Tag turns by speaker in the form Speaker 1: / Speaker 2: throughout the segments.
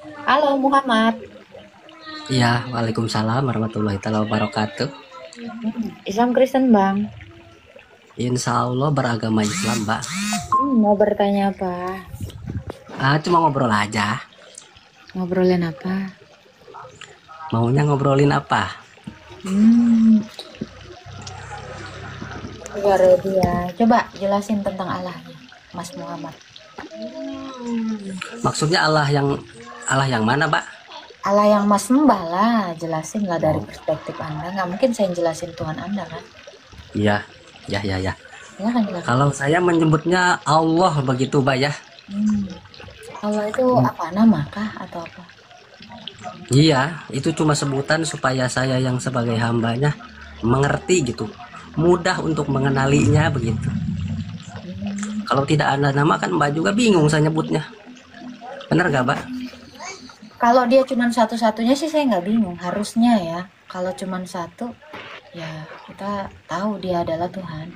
Speaker 1: Halo Muhammad.
Speaker 2: Iya, Waalaikumsalam warahmatullahi taala wabarakatuh.
Speaker 1: Islam Kristen Bang.
Speaker 2: Insya Allah beragama Islam, Mbak.
Speaker 1: Mau bertanya apa?
Speaker 2: Cuma ngobrol aja.
Speaker 1: Ngobrolin apa?
Speaker 2: Maunya ngobrolin apa?
Speaker 1: Hmm, ya ready ya. Coba jelasin tentang Allahnya, Mas Muhammad.
Speaker 2: Maksudnya Allah yang mana, Mbak?
Speaker 1: Allah yang Mas sembah lah, jelasin lah dari perspektif Anda. Nggak mungkin saya jelasin Tuhan Anda kan?
Speaker 2: Iya, ya, ya, ya.
Speaker 1: Ya kan jelasin.
Speaker 2: Kalau saya menyebutnya Allah begitu, Mbak ya.
Speaker 1: Hmm. Allah itu apa? Nama kah atau apa?
Speaker 2: Iya, itu cuma sebutan supaya saya yang sebagai hambanya mengerti gitu. Mudah untuk mengenalinya begitu. Kalau tidak ada nama kan Mbak juga bingung saya nyebutnya. Benar gak, Mbak?
Speaker 1: Kalau dia cuma satu-satunya sih saya nggak bingung. Harusnya ya. Kalau cuma satu, ya kita tahu dia adalah Tuhan.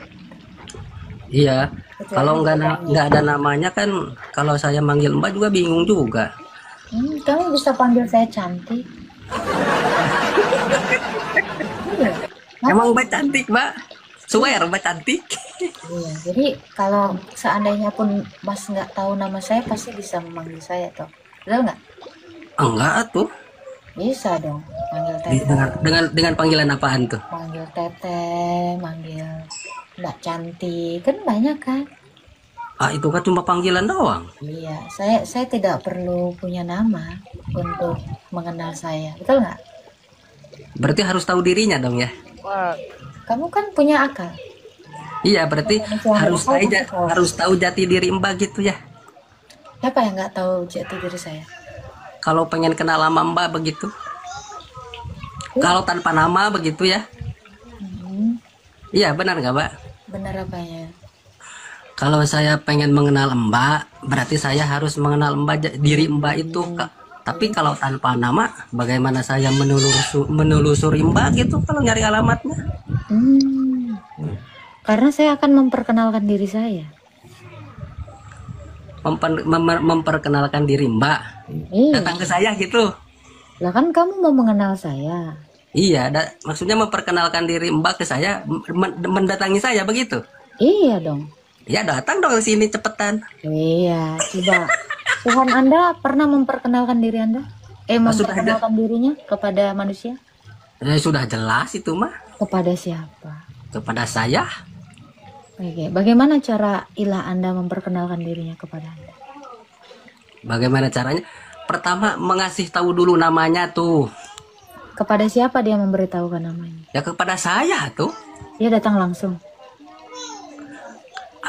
Speaker 2: Iya, kalau
Speaker 1: Kecuali
Speaker 2: nggak ada namanya kan, kalau saya manggil Mbak juga bingung juga.
Speaker 1: Kamu bisa panggil saya cantik. Iya.
Speaker 2: Emang
Speaker 1: Ngapain?
Speaker 2: Mbak cantik, Mbak? Swear Mbak cantik?
Speaker 1: Iya. Jadi kalau seandainya pun Mas nggak tahu nama saya, pasti bisa memanggil saya toh. Betul nggak?
Speaker 2: Enggak tuh.
Speaker 1: Bisa dong. Manggil Teteh,
Speaker 2: Dengan panggilan apaan tuh?
Speaker 1: manggil Teteh, manggil Mbak Cantik. Kan banyak kan?
Speaker 2: Itu kan cuma panggilan doang.
Speaker 1: Iya. Saya tidak perlu punya nama untuk mengenal saya. Betul nggak?
Speaker 2: Berarti harus tahu dirinya dong ya.
Speaker 1: Kamu kan punya akal.
Speaker 2: Iya, berarti
Speaker 1: Manusia yang berakal pasti tahu.
Speaker 2: harus tahu jati diri Mbak gitu ya.
Speaker 1: Siapa yang nggak tahu jati diri saya?
Speaker 2: Kalau pengen kenal sama Mbak begitu. Kalau tanpa nama begitu ya.
Speaker 1: Hmm,
Speaker 2: Iya, benar nggak, Mbak?
Speaker 1: benar apanya?
Speaker 2: Kalau saya pengen mengenal Mbak, berarti saya harus mengenal diri Mbak itu, Kak. Tapi kalau tanpa nama, bagaimana saya menelusuri Mbak gitu kalau nyari alamatnya?
Speaker 1: Hmm, karena saya akan memperkenalkan diri saya.
Speaker 2: Memperkenalkan diri Mbak,
Speaker 1: Iya,
Speaker 2: datang ke saya gitu.
Speaker 1: lah kan kamu mau mengenal saya.
Speaker 2: Iya, maksudnya memperkenalkan diri Mbak ke saya, mendatangi saya begitu.
Speaker 1: Iya dong.
Speaker 2: Ya datang dong ke sini cepetan.
Speaker 1: Iya, coba. Tuhan Anda pernah memperkenalkan diri Anda?
Speaker 2: Sudah ada,
Speaker 1: Memperkenalkan dirinya kepada manusia?
Speaker 2: sudah jelas itu mah
Speaker 1: Kepada siapa?
Speaker 2: kepada saya.
Speaker 1: Oke, bagaimana cara ilah Anda memperkenalkan dirinya kepada Anda?
Speaker 2: Bagaimana caranya? Pertama mengasih tahu dulu namanya tuh.
Speaker 1: Kepada siapa dia memberitahukan namanya?
Speaker 2: Ya kepada saya tuh.
Speaker 1: Dia datang langsung.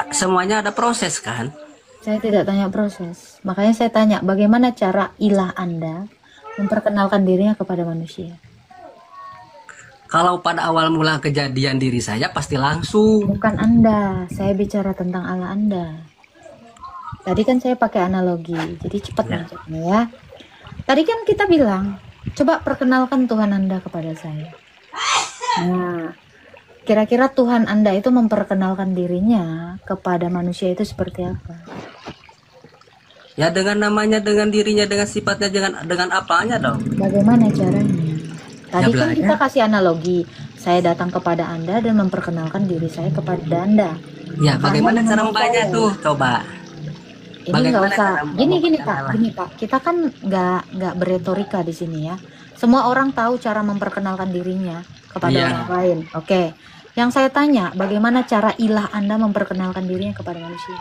Speaker 2: Semuanya ada proses kan.
Speaker 1: Saya tidak tanya proses. Makanya saya tanya, bagaimana cara ilah Anda memperkenalkan dirinya kepada manusia?
Speaker 2: Kalau pada awal mula kejadian diri saya pasti langsung.
Speaker 1: Bukan Anda, saya bicara tentang Allah Anda. Tadi kan saya pakai analogi, jadi cepat
Speaker 2: Ya.
Speaker 1: menjawabnya ya. Tadi kan kita bilang, coba perkenalkan Tuhan Anda kepada saya. Nah, kira-kira Tuhan Anda itu memperkenalkan dirinya kepada manusia itu seperti apa?
Speaker 2: Ya dengan namanya, dengan dirinya, dengan sifatnya, dengan apanya dong.
Speaker 1: Bagaimana caranya? Tadi
Speaker 2: Ya
Speaker 1: kan kita
Speaker 2: belajar.
Speaker 1: kasih analogi, saya datang kepada Anda dan memperkenalkan diri saya kepada Anda.
Speaker 2: Ya bagaimana cara membacanya
Speaker 1: Saya.
Speaker 2: tuh? Coba.
Speaker 1: Ini nggak
Speaker 2: Bagaimana
Speaker 1: usah
Speaker 2: cara
Speaker 1: gini Pak,
Speaker 2: memperkenalan?
Speaker 1: gini Pak. Kita kan nggak beretorika di sini ya. Semua orang tahu cara memperkenalkan dirinya kepada
Speaker 2: Iya.
Speaker 1: orang lain. Oke. Yang saya tanya, bagaimana cara ilah Anda memperkenalkan dirinya kepada manusia?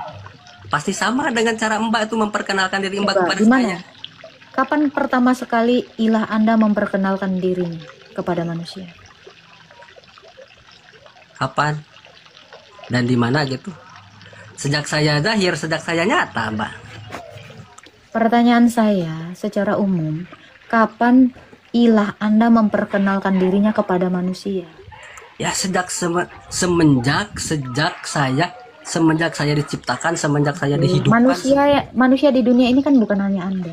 Speaker 2: Pasti sama dengan cara Mbak itu memperkenalkan diri Mbak
Speaker 1: Coba,
Speaker 2: kepada
Speaker 1: gimana?
Speaker 2: saya.
Speaker 1: Kapan pertama sekali ilah Anda memperkenalkan dirinya kepada manusia?
Speaker 2: Kapan dan di mana gitu. Sejak saya zahir, sejak saya nyata, Mbak.
Speaker 1: Pertanyaan saya secara umum, kapan ilah Anda memperkenalkan dirinya kepada manusia?
Speaker 2: Ya semenjak saya diciptakan, semenjak saya dihidupkan.
Speaker 1: Manusia di dunia ini kan bukan hanya Anda.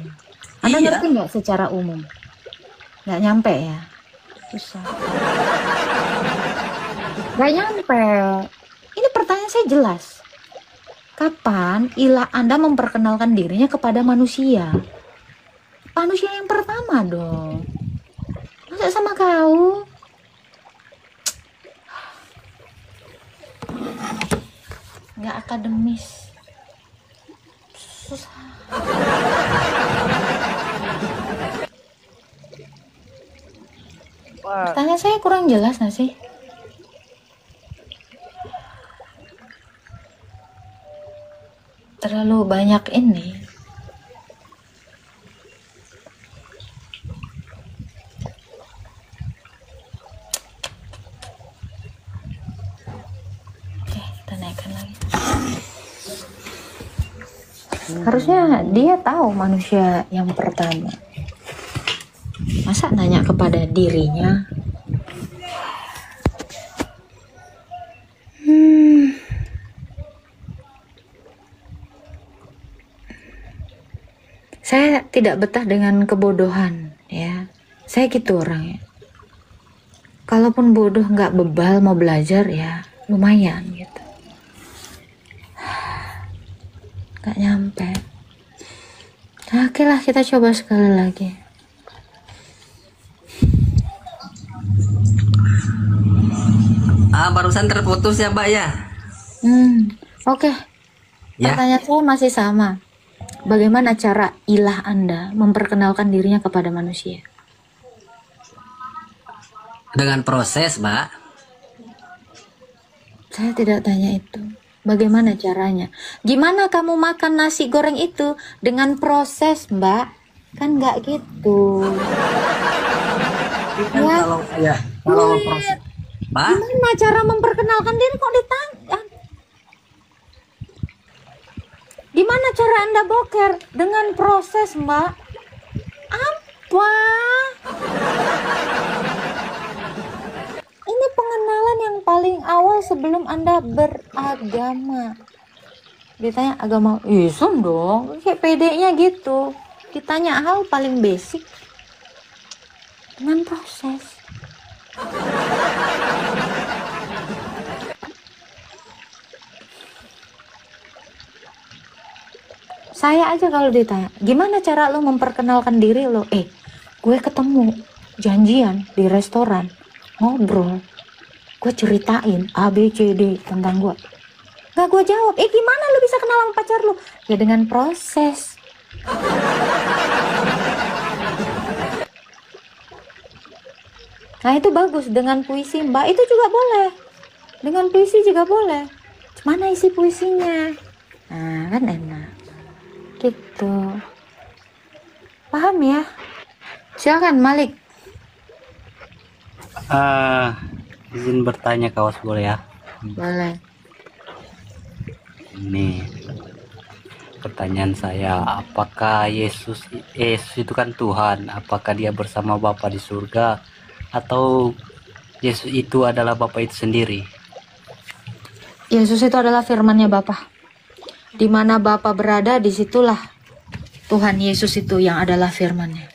Speaker 1: Anda
Speaker 2: Iya.
Speaker 1: ngerti nggak secara umum? Nggak nyampe ya? Susah. Nggak nyampe. Ini pertanyaan saya jelas. Kapan ilah Anda memperkenalkan dirinya kepada manusia? manusia yang pertama dong. Masa sama kau? Nggak akademis. Susah. Pertanyaan saya kurang jelas nggak sih? Terlalu banyak ini. Oke, kita naikkan lagi. Harusnya dia tahu manusia yang pertama. Masa nanya kepada dirinya? Saya tidak betah dengan kebodohan, ya. Saya gitu orangnya. Kalaupun bodoh nggak bebal mau belajar ya lumayan gitu. Nggak nyampe. Nah, oke lah, kita coba sekali lagi.
Speaker 2: Barusan terputus ya, Mbak ya?
Speaker 1: Oke.
Speaker 2: Ya.
Speaker 1: Pertanyaan saya masih sama. Bagaimana cara ilah Anda memperkenalkan dirinya kepada manusia?
Speaker 2: Dengan proses, Mbak.
Speaker 1: Saya tidak tanya itu. Bagaimana caranya? Gimana kamu makan nasi goreng itu dengan proses, Mbak? Kan nggak gitu.
Speaker 2: Kan
Speaker 1: Ya,
Speaker 2: kalau proses, Mbak.
Speaker 1: gimana cara memperkenalkan diri kok ditanya? Gimana cara Anda boker dengan proses, Mbak? Apa? Ini pengenalan yang paling awal sebelum Anda beragama. Ditanya agama Islam dong, kayak pedenya gitu. Ditanya hal paling basic dengan proses. Saya aja kalau ditanya, gimana cara lo memperkenalkan diri lo? Gue ketemu, janjian di restoran, ngobrol, gue ceritain A, B, C, D tentang gue. Gak gue jawab, gimana lo bisa kenal sama pacar lo? Ya dengan proses. Nah itu bagus, dengan puisi Mbak, itu juga boleh. Dengan puisi juga boleh. Mana isi puisinya? Nah kan enak. Gitu. Paham ya? Silakan Malik.
Speaker 3: Izin bertanya kawas boleh ya?
Speaker 1: Boleh.
Speaker 3: Ini pertanyaan saya, apakah Yesus itu kan Tuhan, apakah dia bersama Bapa di surga atau Yesus itu adalah Bapa itu sendiri?
Speaker 1: Yesus itu adalah firman-Nya Bapa. Di mana Bapa berada, disitulah Tuhan Yesus itu yang adalah firman-Nya.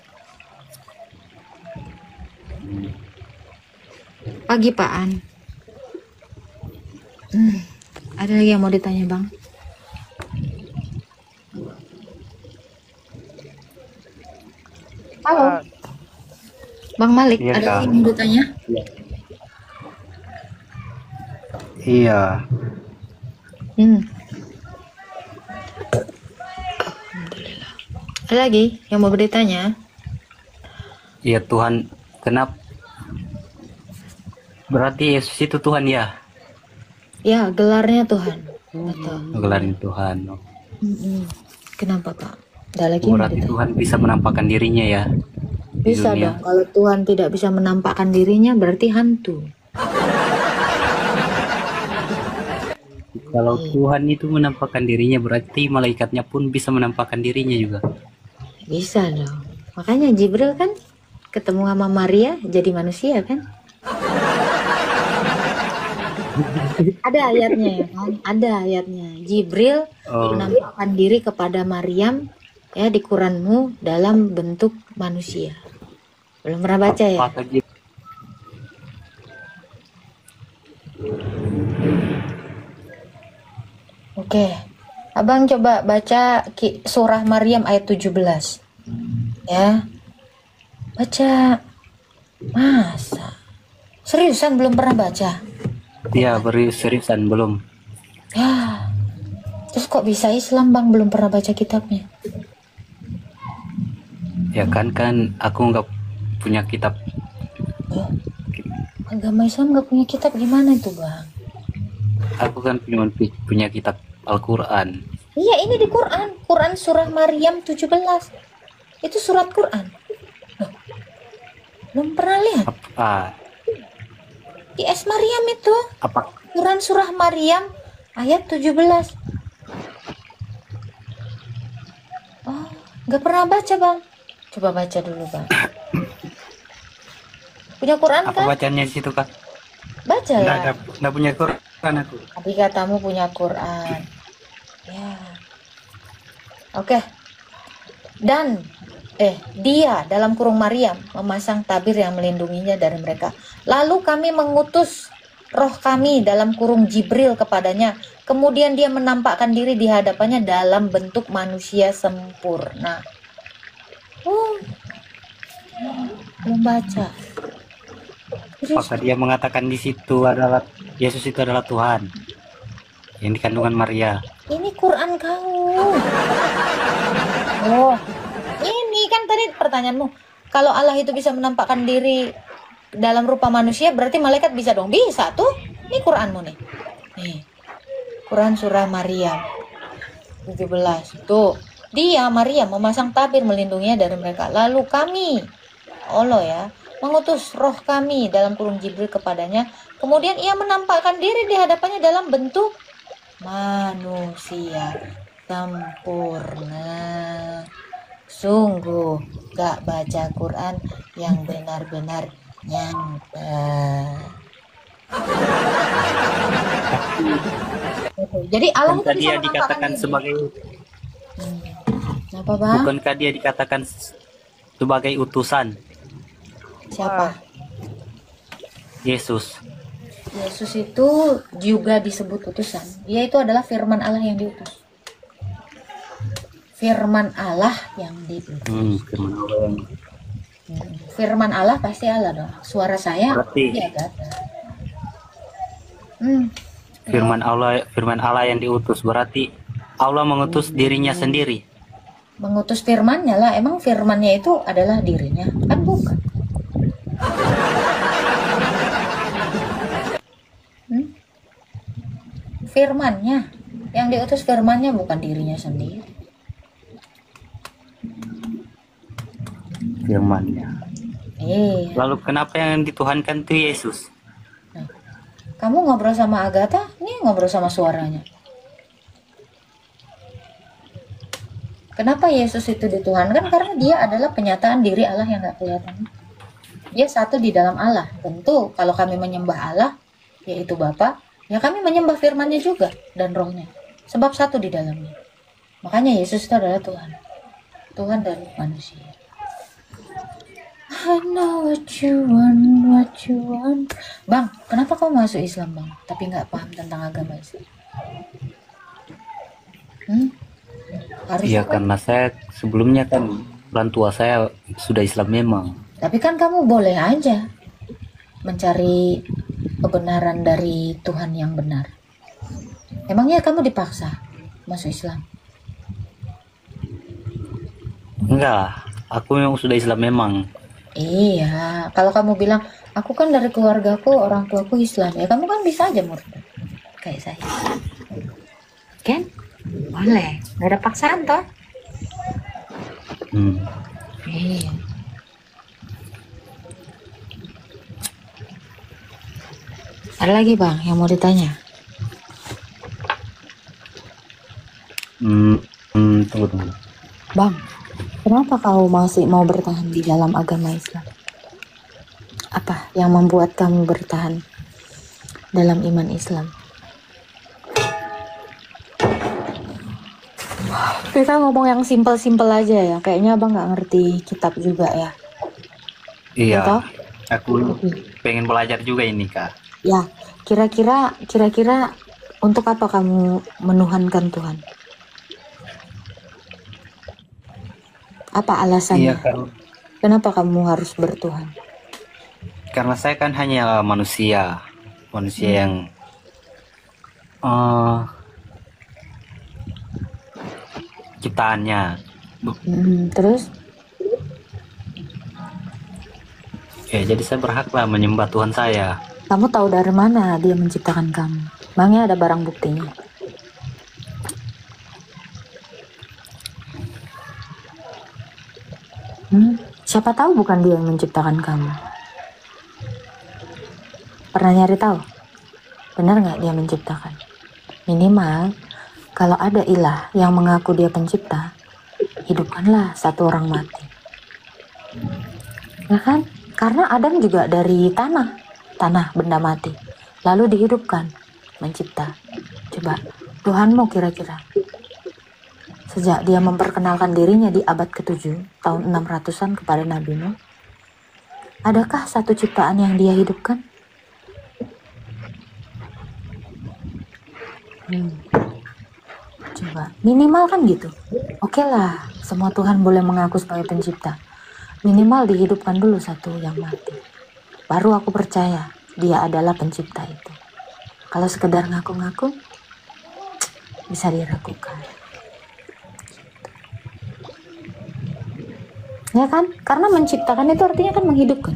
Speaker 1: Pagi Pak An. Ada lagi yang mau ditanya Bang? Halo. Bang Malik,
Speaker 3: Iya,
Speaker 1: ada
Speaker 3: Kak.
Speaker 1: lagi yang mau ditanya?
Speaker 3: Iya.
Speaker 1: Alhamdulillah. Ada lagi yang mau bertanya?
Speaker 3: Iya Tuhan, kenapa? Berarti Yesus itu Tuhan ya?
Speaker 1: Ya, gelarnya Tuhan. Betul.
Speaker 3: Gelarin Tuhan.
Speaker 1: Kenapa Pak? Ada lagi yang mau
Speaker 3: Berarti
Speaker 1: ditanya?
Speaker 3: Tuhan bisa menampakkan dirinya ya? di
Speaker 1: Bisa
Speaker 3: dunia.
Speaker 1: dong. Kalau Tuhan tidak bisa menampakkan dirinya, berarti hantu.
Speaker 3: Kalau Tuhan itu menampakkan dirinya, berarti malaikatnya pun bisa menampakkan dirinya juga.
Speaker 1: Bisa dong. Makanya Jibril kan ketemu sama Maria jadi manusia kan? Ada ayatnya ya kan? Ada ayatnya. Jibril menampakkan diri kepada Maryam ya di Quranmu dalam bentuk manusia. Belum pernah baca ya?
Speaker 3: Apakah dia-
Speaker 1: Oke. Abang coba baca surah Maryam ayat 17. Ya, baca. Masa? Seriusan belum pernah baca?
Speaker 3: Iya, beri seriusan belum.
Speaker 1: Ya, terus kok bisa Islam bang belum pernah baca kitabnya?
Speaker 3: Ya kan aku nggak punya kitab.
Speaker 1: Oh, agama Islam nggak punya kitab gimana itu bang?
Speaker 3: Aku kan punya kitab Al-Quran.
Speaker 1: Iya ini di Quran. Quran surah Maryam 17. Itu surat Quran. Loh, belum pernah lihat?
Speaker 3: Apa?
Speaker 1: Di Es Maryam itu.
Speaker 3: Apa?
Speaker 1: Quran surah Maryam ayat 17. Oh, nggak pernah baca bang. Coba baca dulu bang. Punya Quran
Speaker 3: Apa
Speaker 1: kan?
Speaker 3: bacanya di situ, Kak?
Speaker 1: Baca lah.
Speaker 3: Nggak punya Quran aku.
Speaker 1: Tapi katamu punya Quran. Ya. Oke. Dan dia dalam kurung Maryam memasang tabir yang melindunginya dari mereka. Lalu kami mengutus roh kami dalam kurung Jibril kepadanya. Kemudian dia menampakkan diri di hadapannya dalam bentuk manusia sempurna. Belum baca.
Speaker 3: Apakah dia mengatakan di situ adalah Yesus itu adalah Tuhan yang di kandungan Maria?
Speaker 1: Ini Quran kau. Oh, ini kan tadi pertanyaanmu. Kalau Allah itu bisa menampakkan diri dalam rupa manusia, berarti malaikat bisa dong? Bisa tuh. Ini Quranmu nih. Nih. Quran surah Maryam 17. Tuh. Dia Maryam memasang tabir melindunginya dari mereka. Lalu kami, Allah ya, mengutus roh kami dalam kurung Jibril kepadanya. Kemudian ia menampakkan diri di hadapannya dalam bentuk manusia sempurna. Sungguh gak baca Quran yang benar-benar nyata. Jadi Allah itu
Speaker 3: Bukankah
Speaker 1: bisa
Speaker 3: dia
Speaker 1: menampakkan
Speaker 3: dikatakan
Speaker 1: diri.
Speaker 3: sebagai
Speaker 1: Apa bang?
Speaker 3: bukankah dia dikatakan sebagai utusan
Speaker 1: Siapa?
Speaker 3: Yesus?
Speaker 1: Yesus itu juga disebut utusan. Dia itu adalah firman Allah yang diutus. Firman Allah yang diutus.
Speaker 3: Firman Allah yang
Speaker 1: Firman Allah pasti Allah dong. Suara saya
Speaker 3: Berarti-
Speaker 1: iya kan?
Speaker 3: firman Allah yang diutus, berarti Allah mengutus dirinya sendiri.
Speaker 1: Mengutus firmannya lah. Emang firmannya itu adalah dirinya? Kan bukan. Firmannya. Yang diutus firmannya bukan dirinya sendiri.
Speaker 3: Firmannya.
Speaker 1: Iya.
Speaker 3: Lalu kenapa yang dituhankan itu Yesus?
Speaker 1: Kamu ngobrol sama Agatha, nih ngobrol sama suaranya. Kenapa Yesus itu dituhankan? Karena dia adalah penyataan diri Allah yang gak kelihatan. Dia satu di dalam Allah. Tentu kalau kami menyembah Allah, yaitu Bapa, ya kami menyembah firman-Nya juga dan rohnya. Sebab satu di dalamnya. Makanya Yesus itu adalah Tuhan. Tuhan dari manusia. I know what you want. Bang, kenapa kau masuk Islam bang? Tapi nggak paham tentang agama Islam? Harus
Speaker 3: Iya,
Speaker 1: kan?
Speaker 3: karena saya sebelumnya kan orang tua saya sudah Islam memang.
Speaker 1: Tapi kan kamu boleh aja mencari kebenaran dari Tuhan yang benar. Emangnya kamu dipaksa masuk Islam?
Speaker 3: Enggak lah, aku memang sudah Islam memang.
Speaker 1: Iya, kalau kamu bilang aku kan dari keluargaku, orang tuaku Islam, ya kamu kan bisa aja murtad kayak saya. Kan? Boleh, nggak ada paksaan toh? Iya. Ada lagi bang yang mau ditanya?
Speaker 3: Tunggu.
Speaker 1: Bang, kenapa kau masih mau bertahan di dalam agama Islam? Apa yang membuat kamu bertahan dalam iman Islam? Kita ngomong yang simpel-simpel aja ya. Kayaknya abang nggak ngerti kitab juga ya.
Speaker 3: Iya,
Speaker 1: Betul?
Speaker 3: aku pengen belajar juga ini, Kak.
Speaker 1: Ya, kira-kira untuk apa kamu menuhankan Tuhan? Apa
Speaker 3: Iya,
Speaker 1: alasannya? Kenapa kamu harus bertuhan?
Speaker 3: karena saya kan hanya manusia, yang eh ciptaannya.
Speaker 1: Terus
Speaker 3: Ya, jadi saya berhaklah menyembah Tuhan saya.
Speaker 1: kamu tahu dari mana dia menciptakan kamu? Emangnya ada barang buktinya? Siapa tahu bukan dia yang menciptakan kamu? Pernah nyari tahu? Benar nggak dia menciptakan? Minimal, kalau ada ilah yang mengaku dia pencipta, hidupkanlah satu orang mati. Ya kan? Karena Adam juga dari tanah benda mati, lalu dihidupkan, mencipta. Coba, Tuhanmu kira-kira, sejak dia memperkenalkan dirinya di abad ke-7, tahun 600-an kepada Nabi Nuh, adakah satu ciptaan yang dia hidupkan? Coba, minimal kan gitu. Oke lah, semua Tuhan boleh mengaku sebagai pencipta. Minimal dihidupkan dulu satu yang mati. Baru aku percaya dia adalah pencipta itu. Kalau sekedar ngaku-ngaku, bisa diragukan. Ya kan? Karena menciptakan itu artinya kan menghidupkan.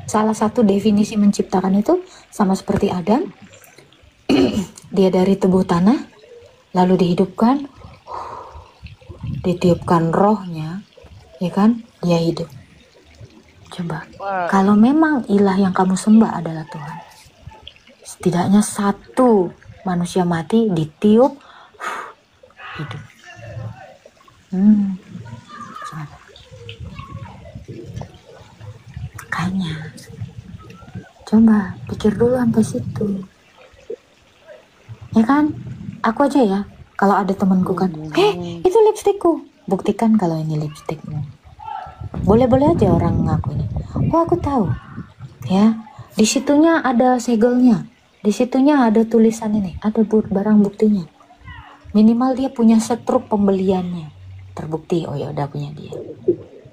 Speaker 1: Salah satu definisi menciptakan itu sama seperti Adam. Dia dari tubuh tanah, lalu dihidupkan, ditiupkan rohnya, ya kan? Dia hidup. Coba, kalau memang ilah yang kamu sembah adalah Tuhan, setidaknya satu manusia mati ditiup, hidup. Gimana? Makanya, coba pikir dulu sampai situ. Ya kan? Aku aja ya, kalau ada temanku kan, itu lipstikku. Buktikan kalau ini lipstikmu. Boleh-boleh aja orang ngakuin. Oh, aku tahu. Ya, di situnya ada segelnya. Di situnya ada tulisan ini, ada barang buktinya. Minimal dia punya setruk pembeliannya. Terbukti, oh ya udah punya dia.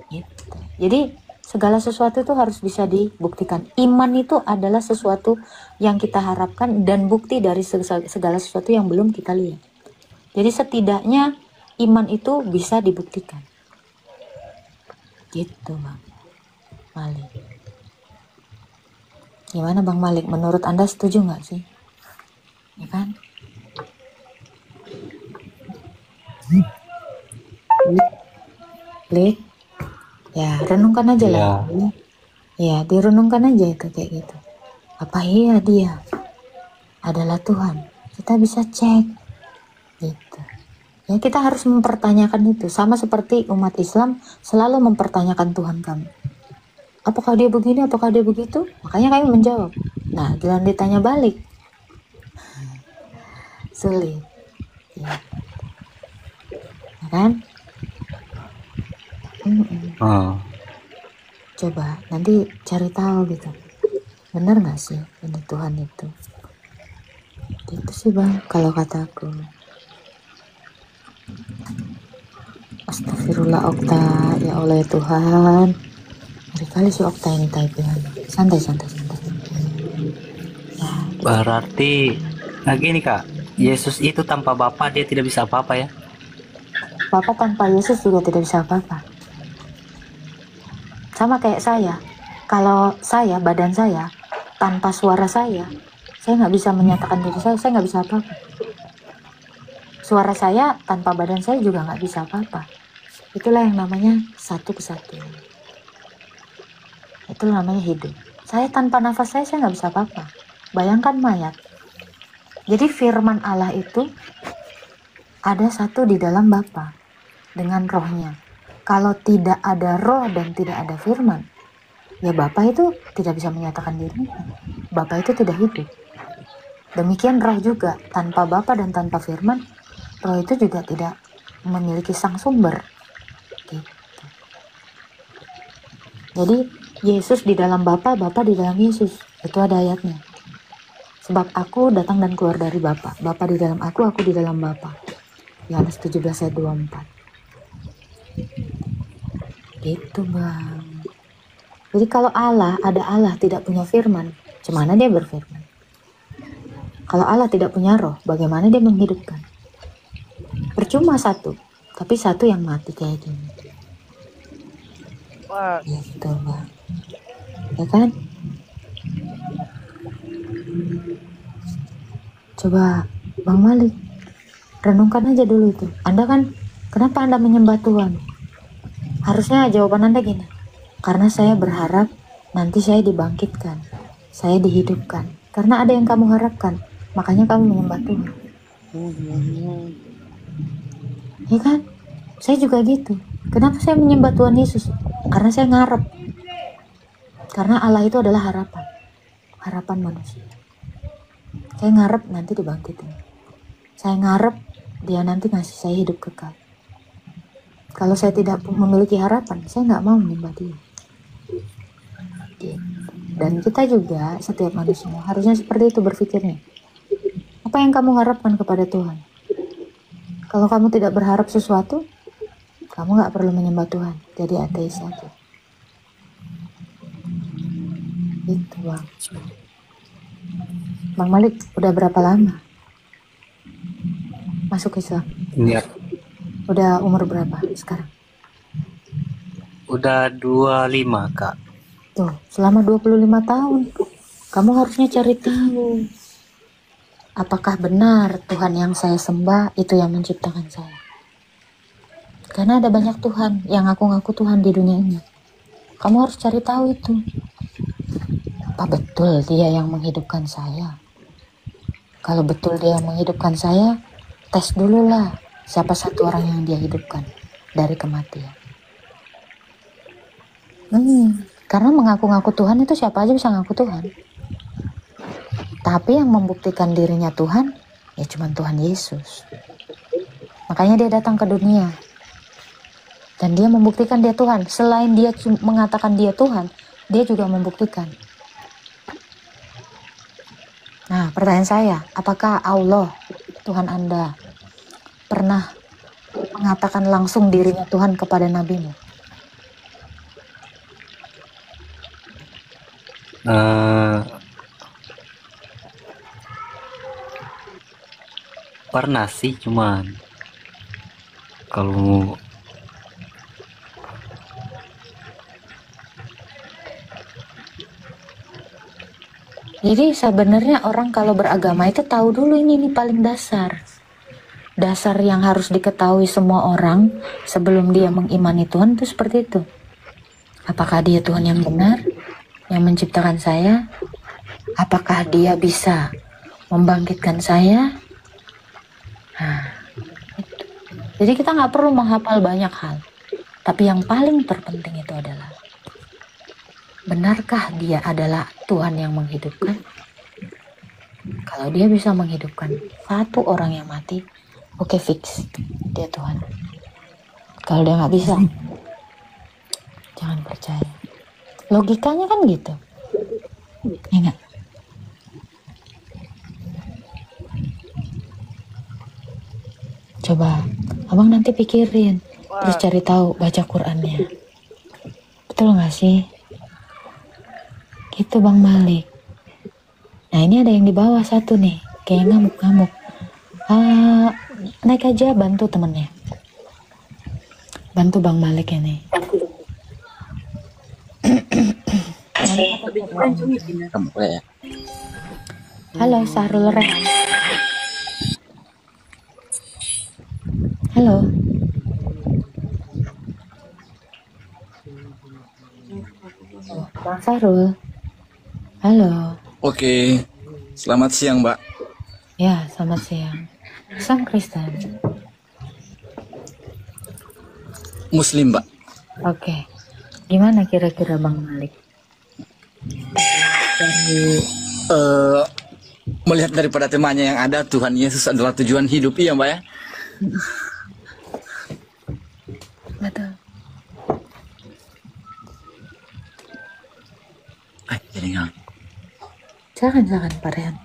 Speaker 1: Gitu. Jadi segala sesuatu itu harus bisa dibuktikan. Iman itu adalah sesuatu yang kita harapkan dan bukti dari segala sesuatu yang belum kita lihat. Jadi setidaknya iman itu bisa dibuktikan. Gitu Bang Malik. Gimana Bang Malik? Menurut Anda setuju nggak sih? Ya kan? Klik. Ya, renungkan aja lah. Ya, direnungkan aja itu kayak gitu. Apa iya dia adalah Tuhan? Kita bisa cek. Gitu. Ya, kita harus mempertanyakan itu. Sama seperti umat Islam selalu mempertanyakan Tuhan kami. Apakah dia begini, apakah dia begitu? Makanya kami menjawab. Nah, jangan ditanya balik. Sulit. Ya, ya kan? Coba nanti cari tahu gitu. Bener gak sih ini Tuhan itu? Gitu sih Bang, kalau kataku. Astagfirullah Okta, ya Allah ya Tuhan. Hari kali si Okta ini typingan. Santai. Ya.
Speaker 3: Berarti, nah gini Kak, Yesus itu tanpa Bapa dia tidak bisa apa-apa ya?
Speaker 1: Bapak tanpa Yesus juga tidak bisa apa-apa. Sama kayak saya. Kalau saya, badan saya, tanpa suara saya nggak bisa menyatakan diri saya nggak bisa apa-apa. Suara saya tanpa badan saya juga nggak bisa apa-apa. Itulah yang namanya satu kesatuan. Itulah namanya hidup. Saya tanpa nafas saya nggak bisa apa-apa. Bayangkan mayat. Jadi firman Allah itu ada satu di dalam Bapa dengan rohnya. Kalau tidak ada roh dan tidak ada firman, ya Bapa itu tidak bisa menyatakan dirinya. Bapa itu tidak hidup. Demikian roh juga, tanpa Bapa dan tanpa firman, roh itu juga tidak memiliki sang sumber. Gitu. Jadi Yesus di dalam Bapa, Bapa di dalam Yesus. Itu ada ayatnya. Sebab aku datang dan keluar dari Bapa, Bapa di dalam aku di dalam Bapa. Yohanes 17 ayat 24. Gitu bang. Jadi kalau ada Allah tidak punya firman, gimana dia berfirman? Kalau Allah tidak punya roh, bagaimana dia menghidupkan? Percuma satu, tapi satu yang mati kayak gini. Gitu bang. Ya kan? Coba Bang Malik, renungkan aja dulu itu. Anda kan, kenapa Anda menyembah Tuhan? Harusnya jawaban Anda gini, karena saya berharap nanti saya dibangkitkan, saya dihidupkan. Karena ada yang kamu harapkan, makanya kamu menyembah Tuhan. Ya kan? Saya juga gitu. Kenapa saya menyembah Tuhan Yesus? Karena saya ngarep. Karena Allah itu adalah harapan. Harapan manusia. Saya ngarep nanti dibangkitin. Saya ngarep dia nanti ngasih saya hidup kekal. Kalau saya tidak memiliki harapan, saya nggak mau menyembah dia. Gitu. Dan kita juga, setiap manusia, harusnya seperti itu berpikirnya. Apa yang kamu harapkan kepada Tuhan? Kalau kamu tidak berharap sesuatu, kamu nggak perlu menyembah Tuhan. Jadi ateis saja. Gitu bang. Bang Malik, udah berapa lama masuk Islam?
Speaker 3: Iya,
Speaker 1: Udah umur berapa sekarang?
Speaker 3: udah 25 Kak.
Speaker 1: Tuh, selama 25 tahun. Kamu harusnya cari tahu. Apakah benar Tuhan yang saya sembah itu yang menciptakan saya? Karena ada banyak Tuhan yang ngaku-ngaku Tuhan di dunia ini. Kamu harus cari tahu itu. Apa betul dia yang menghidupkan saya? Kalau betul dia yang menghidupkan saya, tes dulu lah siapa satu orang yang dia hidupkan dari kematian. Karena mengaku-ngaku Tuhan itu siapa aja bisa ngaku Tuhan. Tapi yang membuktikan dirinya Tuhan, ya cuma Tuhan Yesus. Makanya dia datang ke dunia. Dan dia membuktikan dia Tuhan. Selain dia mengatakan dia Tuhan, dia juga membuktikan. Nah, pertanyaan saya, apakah Allah, Tuhan Anda, pernah mengatakan langsung dirinya Tuhan kepada nabimu?
Speaker 3: Pernah sih, cuman kalau
Speaker 1: Jadi sebenarnya orang kalau beragama itu tahu dulu ini paling dasar. Dasar yang harus diketahui semua orang sebelum dia mengimani Tuhan itu seperti itu. Apakah dia Tuhan yang benar, yang menciptakan saya? Apakah dia bisa membangkitkan saya? Nah, itu. Jadi kita nggak perlu menghafal banyak hal. Tapi yang paling terpenting itu adalah, benarkah dia adalah Tuhan yang menghidupkan? Kalau dia bisa menghidupkan satu orang yang mati, oke, fix, dia Tuhan. Kalau dia nggak bisa, jangan percaya. Logikanya kan gitu, ya nggak? Coba abang nanti pikirin, terus cari tahu, baca Qurannya. Betul nggak sih? Gitu Bang Malik. Nah ini ada yang di bawah satu nih, kayak ngamuk-ngamuk. Naik aja, bantu temennya. Bantu Bang Malik ini. Halo Sahrul Rehan. Halo. Bang Sahrul. Halo.
Speaker 4: Oke, selamat siang Mbak.
Speaker 1: Ya, selamat siang. Islam Kristen.
Speaker 4: Muslim Mbak.
Speaker 1: Oke. Gimana kira-kira Bang Malik? Dari
Speaker 4: Melihat daripada temanya yang ada, Tuhan Yesus adalah tujuan hidup, iya Mbak ya?
Speaker 1: betul.
Speaker 4: Jadi nggak.
Speaker 1: Silakan Pak Rehan.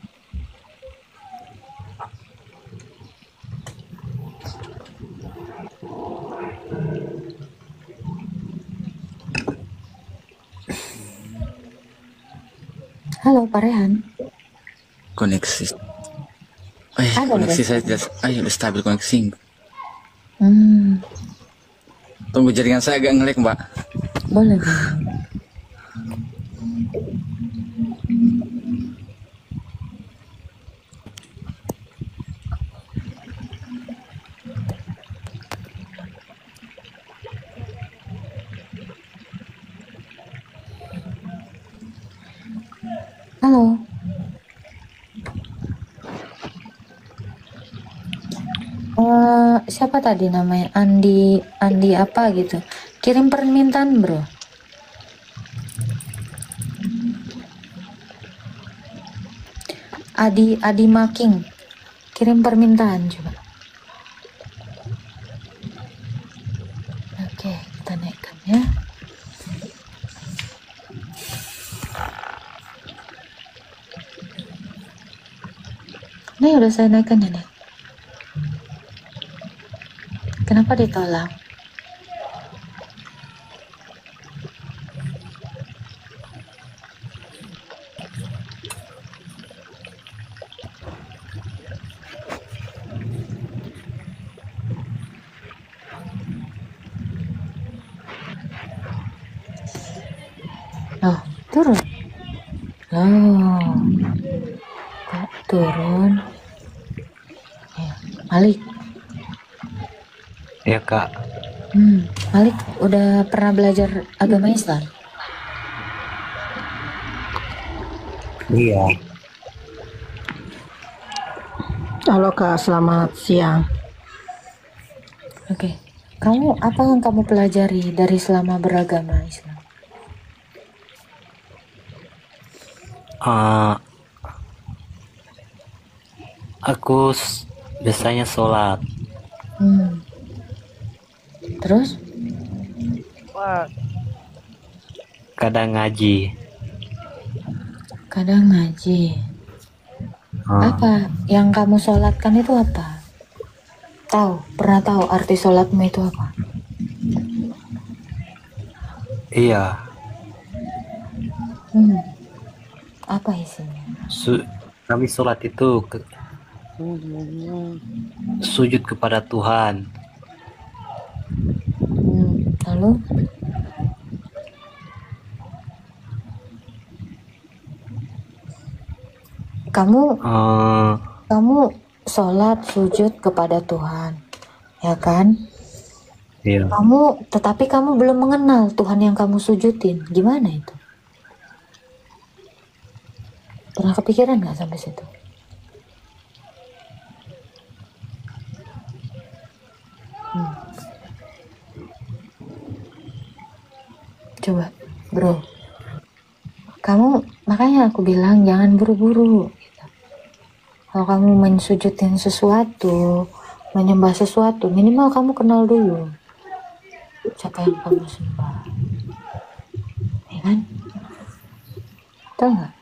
Speaker 1: Halo Pak Rehan.
Speaker 4: Koneksi.
Speaker 1: Ada,
Speaker 4: Koneksi
Speaker 1: ada.
Speaker 4: saya tidak. Udah stabil koneksi.
Speaker 1: Hmm,
Speaker 4: Tunggu, jaringan saya agak ngelek, Mbak.
Speaker 1: boleh, boleh. Halo. Siapa tadi namanya? Andi apa gitu. Kirim permintaan, Bro. Adi Making. Kirim permintaan coba. Oke, kita naikkan ya. Ini udah saya naikkan ya, Nek. Kenapa ditolak? Oh, turun. Oh, kok turun? Ya, Malik.
Speaker 3: Ya Kak.
Speaker 1: Malik udah pernah belajar agama Islam?
Speaker 3: Iya.
Speaker 5: Halo Kak, selamat siang.
Speaker 1: Oke. Kamu apa yang kamu pelajari dari selama beragama Islam?
Speaker 3: Aku biasanya sholat.
Speaker 1: Terus?
Speaker 3: Kadang ngaji.
Speaker 1: Kadang ngaji. Apa yang kamu sholatkan itu apa? Pernah tahu arti sholatmu itu apa?
Speaker 3: Iya.
Speaker 1: Apa isinya?
Speaker 3: Kami sholat itu sujud kepada Tuhan.
Speaker 1: Lalu? Kamu sholat sujud kepada Tuhan, ya kan?
Speaker 3: Iya.
Speaker 1: Tetapi kamu belum mengenal Tuhan yang kamu sujudin. Gimana itu? Pernah kepikiran nggak sampai situ? Coba, bro. Makanya aku bilang jangan buru-buru. Gitu. Kalau kamu mensujudin sesuatu, menyembah sesuatu, minimal kamu kenal dulu siapa yang kamu sembah. Ya kan? Tahu nggak?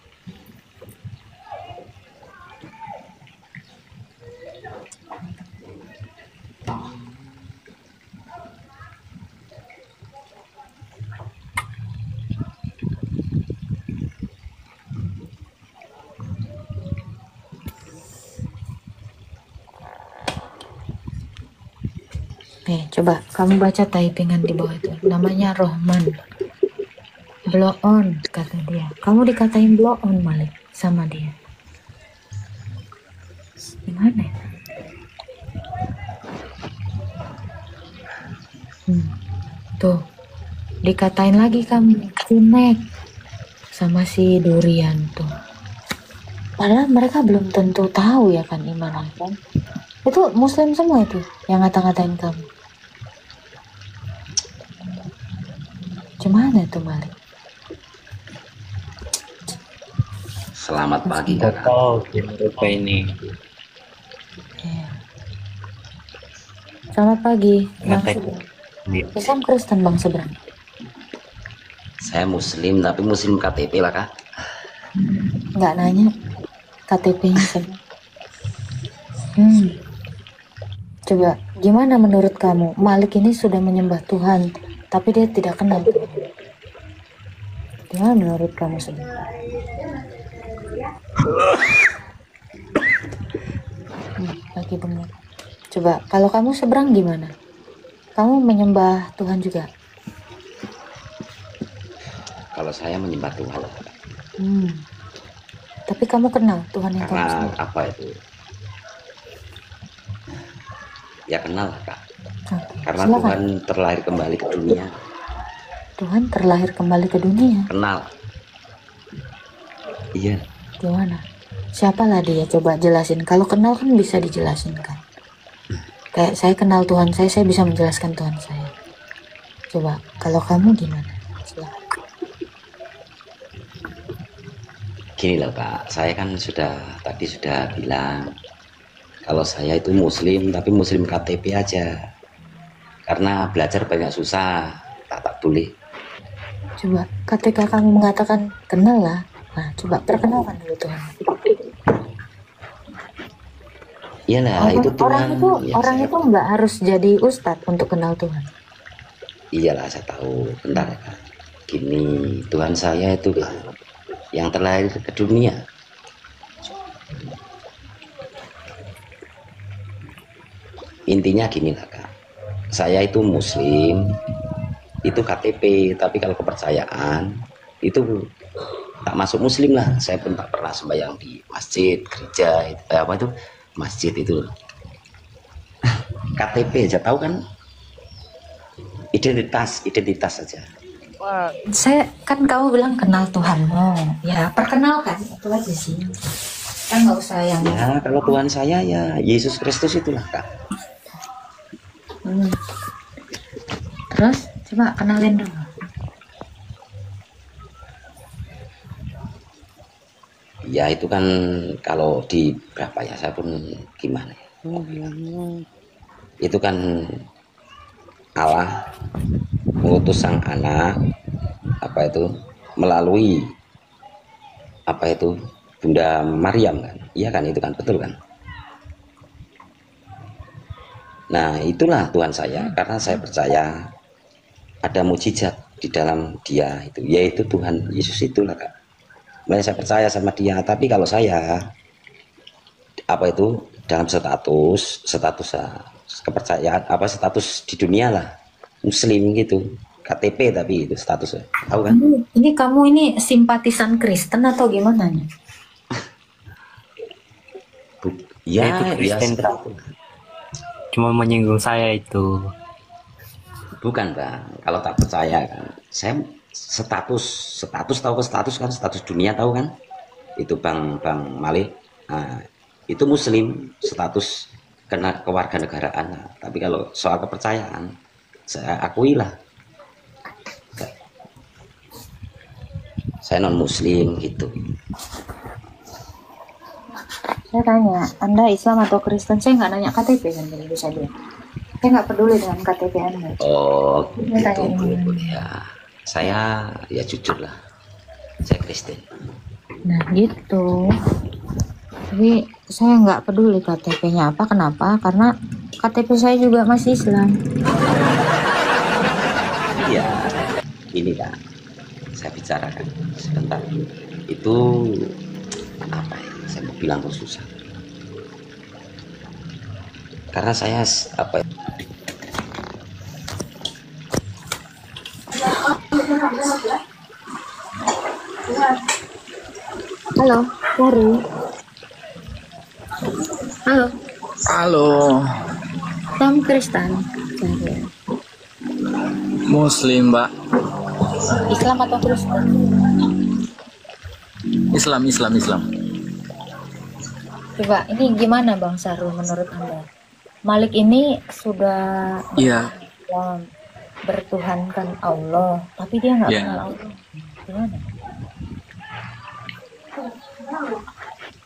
Speaker 1: Nih, coba kamu baca typingan di bawah itu. Namanya Rohman. Blow on, kata dia. Kamu dikatain blow on, Malik, sama dia. Gimana ya? Tuh, dikatain lagi kamu, kunek, sama si Durian tuh. Padahal mereka belum tentu tahu ya kan iman kan. Itu muslim semua itu yang ngata-ngatain kamu. Gimana tuh Malik?
Speaker 6: Selamat pagi
Speaker 3: Tidak
Speaker 6: kakak.
Speaker 3: tahu mereka ini.
Speaker 1: Ya. Selamat pagi, Bang
Speaker 3: Ngatain.
Speaker 1: Seberang. Islam Kristen Bang Seberang.
Speaker 6: Saya muslim tapi muslim KTP lah kak.
Speaker 1: Nggak nanya KTP-nya Seberang. Coba, gimana menurut kamu? Malik ini sudah menyembah Tuhan, tapi dia tidak kenal Tuhan. Gimana menurut kamu Seberang? Lagi bengong. Coba kalau kamu seberang gimana? Kamu menyembah Tuhan juga?
Speaker 6: Kalau saya menyembah Tuhan,
Speaker 1: Tapi kamu kenal Tuhan yang kamu
Speaker 6: karena
Speaker 1: sembah?
Speaker 6: apa itu? Ya kenal lah, Kak.
Speaker 1: Oke,
Speaker 6: Karena
Speaker 1: silakan.
Speaker 6: Tuhan terlahir kembali ke dunia.
Speaker 1: Tuhan terlahir kembali ke dunia.
Speaker 6: Kenal. Iya.
Speaker 1: Gimana? Siapalah dia? Coba jelasin. Kalau kenal kan bisa dijelasin kan. Kayak saya kenal Tuhan saya bisa menjelaskan Tuhan saya. Coba, kalau kamu gimana? Silakan.
Speaker 6: Gini loh Kak, saya kan tadi sudah bilang kalau saya itu muslim, tapi muslim KTP aja. Karena belajar banyak susah, tak boleh.
Speaker 1: Coba, ketika kamu mengatakan kenal lah, nah coba perkenalkan dulu Tuhan.
Speaker 6: Iyalah, itu Tuhan.
Speaker 1: Orang itu nggak harus jadi ustadz untuk kenal Tuhan.
Speaker 6: Iyalah, saya tahu. Bentar ya Kak. Gini, Tuhan saya itu yang terlahir ke dunia. Intinya gini lah Kak, saya itu muslim, itu KTP, tapi kalau kepercayaan itu tak masuk muslim lah. Saya pun tak pernah sembahyang di masjid, gereja, apa itu masjid itu. KTP aja tahu kan, identitas saja.
Speaker 1: Saya kan kamu bilang kenal Tuhanmu, ya perkenalkan itu aja sih. Kan nggak usah yang.
Speaker 6: Ya kalau Tuhan saya ya Yesus Kristus itulah Kak.
Speaker 1: Terus coba kenalin dulu.
Speaker 6: Ya itu kan kalau di berapa ya, saya pun gimana ya. Itu kan Allah mengutus sang anak apa itu melalui apa itu Bunda Maryam kan. Iya kan, itu kan betul kan. Nah itulah Tuhan saya, karena saya percaya ada mukjizat di dalam dia itu, yaitu Tuhan Yesus itulah Kak. Makanya saya percaya sama dia. Tapi kalau saya apa itu dalam status kepercayaan apa status di dunia lah muslim gitu, KTP tapi itu statusnya, tahu kan?
Speaker 1: Ini kamu ini simpatisan Kristen atau gimana nih?
Speaker 6: Ya
Speaker 3: Itu Kristen, Kak. Cuma menyinggung saya itu.
Speaker 6: bukan Bang, kalau tak percaya kan saya status tahu ke status kan, status dunia tahu kan, itu Bang Malik. Nah, itu muslim, status kewarganegaraan. Nah, tapi kalau soal kepercayaan saya akui lah saya non muslim gitu.
Speaker 1: Saya tanya, Anda Islam atau Kristen? Saya nggak nanya KTP kan, jadi bisa dia. Saya nggak peduli dengan KTP Anda.
Speaker 6: Oh
Speaker 1: Saya
Speaker 6: gitu,
Speaker 1: tanya.
Speaker 6: boleh ya. Saya ya jujur lah, saya Kristen.
Speaker 1: Nah gitu. Tapi saya nggak peduli KTP-nya apa, kenapa? Karena KTP saya juga masih Islam.
Speaker 6: Ya ini Kak, saya bicarakan sebentar. Itu apa ya, saya mau bilang tuh susah, karena saya apa ya,
Speaker 1: Halo, Dari. Halo,
Speaker 4: Halo,
Speaker 1: kamu Kristen? Dari.
Speaker 4: Muslim Mbak.
Speaker 1: Islam atau Kristen?
Speaker 4: Islam.
Speaker 1: Coba, ini gimana Bang Sarul menurut Anda? Malik ini sudah
Speaker 4: Iya.
Speaker 1: bertuhankan Allah, tapi dia nggak
Speaker 4: Iya.
Speaker 1: kenal Allah. Gimana?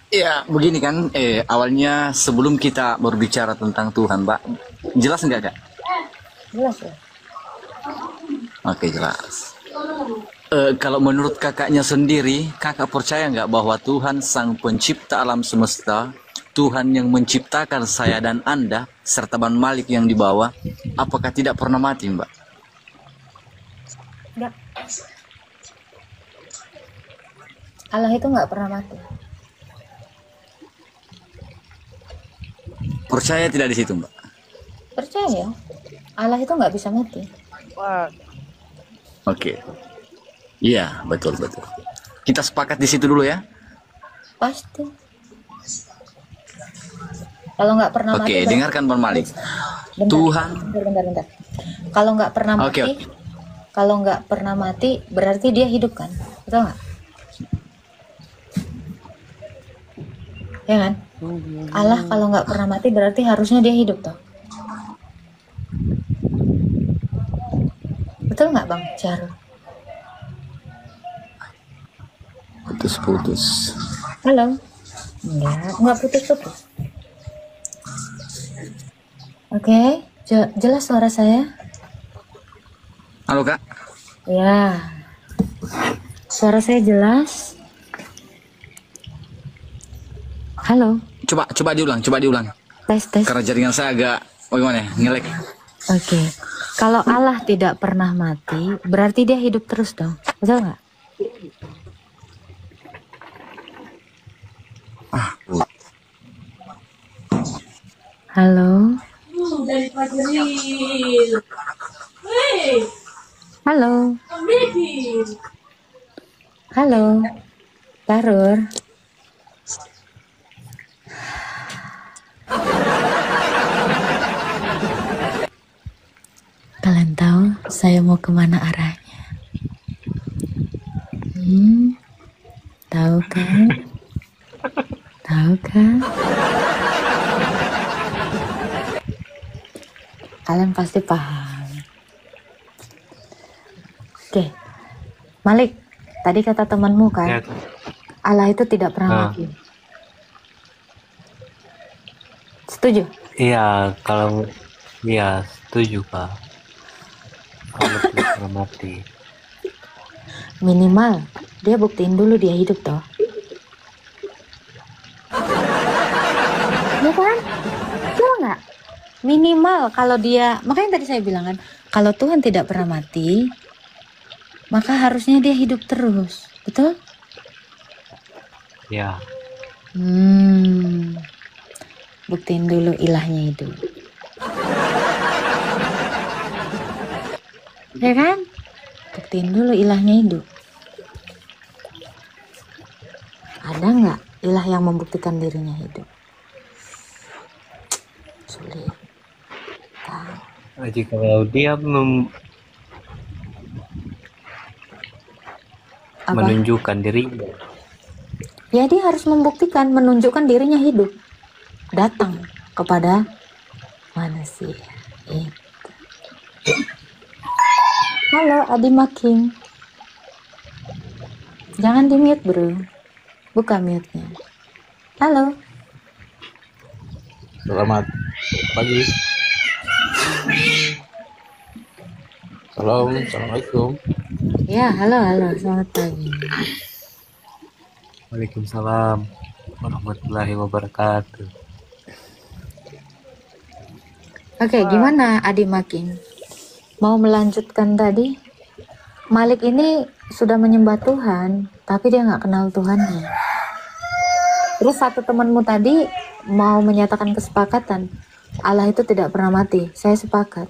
Speaker 4: Ya, begini kan, awalnya sebelum kita berbicara tentang Tuhan, Mbak, jelas nggak, Kak?
Speaker 1: Jelas ya?
Speaker 4: Oke, jelas. Kalau menurut kakaknya sendiri, kakak percaya nggak bahwa Tuhan Sang Pencipta alam semesta, Tuhan yang menciptakan saya dan Anda, serta Bang Malik yang dibawa, apakah tidak pernah mati, Mbak?
Speaker 1: Enggak. Allah itu nggak pernah mati.
Speaker 4: Percaya tidak di situ, Mbak?
Speaker 1: Percaya Allah itu nggak bisa mati.
Speaker 4: Oke. Iya, betul betul. Kita sepakat di situ dulu ya.
Speaker 1: Pasti. Kalau nggak pernah mati.
Speaker 4: Oke, dengarkan Bang Malik.
Speaker 1: Bentar,
Speaker 4: Tuhan.
Speaker 1: bentar. Kalau nggak pernah mati,
Speaker 4: Oke.
Speaker 1: kalau nggak pernah mati berarti dia hidup kan? Betul nggak? Ya kan? Allah kalau nggak pernah mati berarti harusnya dia hidup toh. Betul nggak Bang Jarul?
Speaker 4: Putus-putus.
Speaker 1: Halo? Nggak putus-putus. Oke, jelas suara saya?
Speaker 4: Halo, Kak.
Speaker 1: Ya, suara saya jelas. Halo,
Speaker 4: Coba diulang.
Speaker 1: tes.
Speaker 4: Karena jaringan saya agak bagaimana ya? Ngelek.
Speaker 1: Oke, kalau Allah tidak pernah mati, berarti dia hidup terus dong, betul nggak? Halo? Halo? Halo? Tarur? Kalian tahu saya mau kemana arahnya? Tahu kan? Tahu kan? Kalian pasti paham. Oke, Malik, tadi kata temanmu kan,
Speaker 3: Ya,
Speaker 1: Allah itu tidak pernah mati. Setuju?
Speaker 3: iya, kalau iya setuju Kak. Kalau tidak pernah mati.
Speaker 1: Minimal dia buktiin dulu dia hidup toh. Ya kan? Betul nggak? Minimal kalau dia, makanya tadi saya bilang kan, kalau Tuhan tidak pernah mati, maka harusnya dia hidup terus, betul?
Speaker 3: Ya,
Speaker 1: Buktiin dulu ilahnya hidup. Ya kan? Buktiin dulu ilahnya hidup. Ada nggak ilah yang membuktikan dirinya hidup? Sulit.
Speaker 3: jadi kalau dia
Speaker 1: Apa?
Speaker 3: menunjukkan dirinya,
Speaker 1: Ya dia harus membuktikan, menunjukkan dirinya hidup. Datang kepada manusia. Itu. Halo Adi Making. Jangan di mute bro. Buka mute-nya. Halo.
Speaker 7: Selamat pagi. Assalamualaikum.
Speaker 1: Ya halo. Selamat pagi.
Speaker 3: Waalaikumsalam warahmatullahi wabarakatuh.
Speaker 1: Oke, gimana Adi Making? Mau melanjutkan tadi? Malik ini sudah menyembah Tuhan, tapi dia nggak kenal Tuhannya. Terus satu temanmu tadi mau menyatakan kesepakatan, Allah itu tidak pernah mati. Saya sepakat.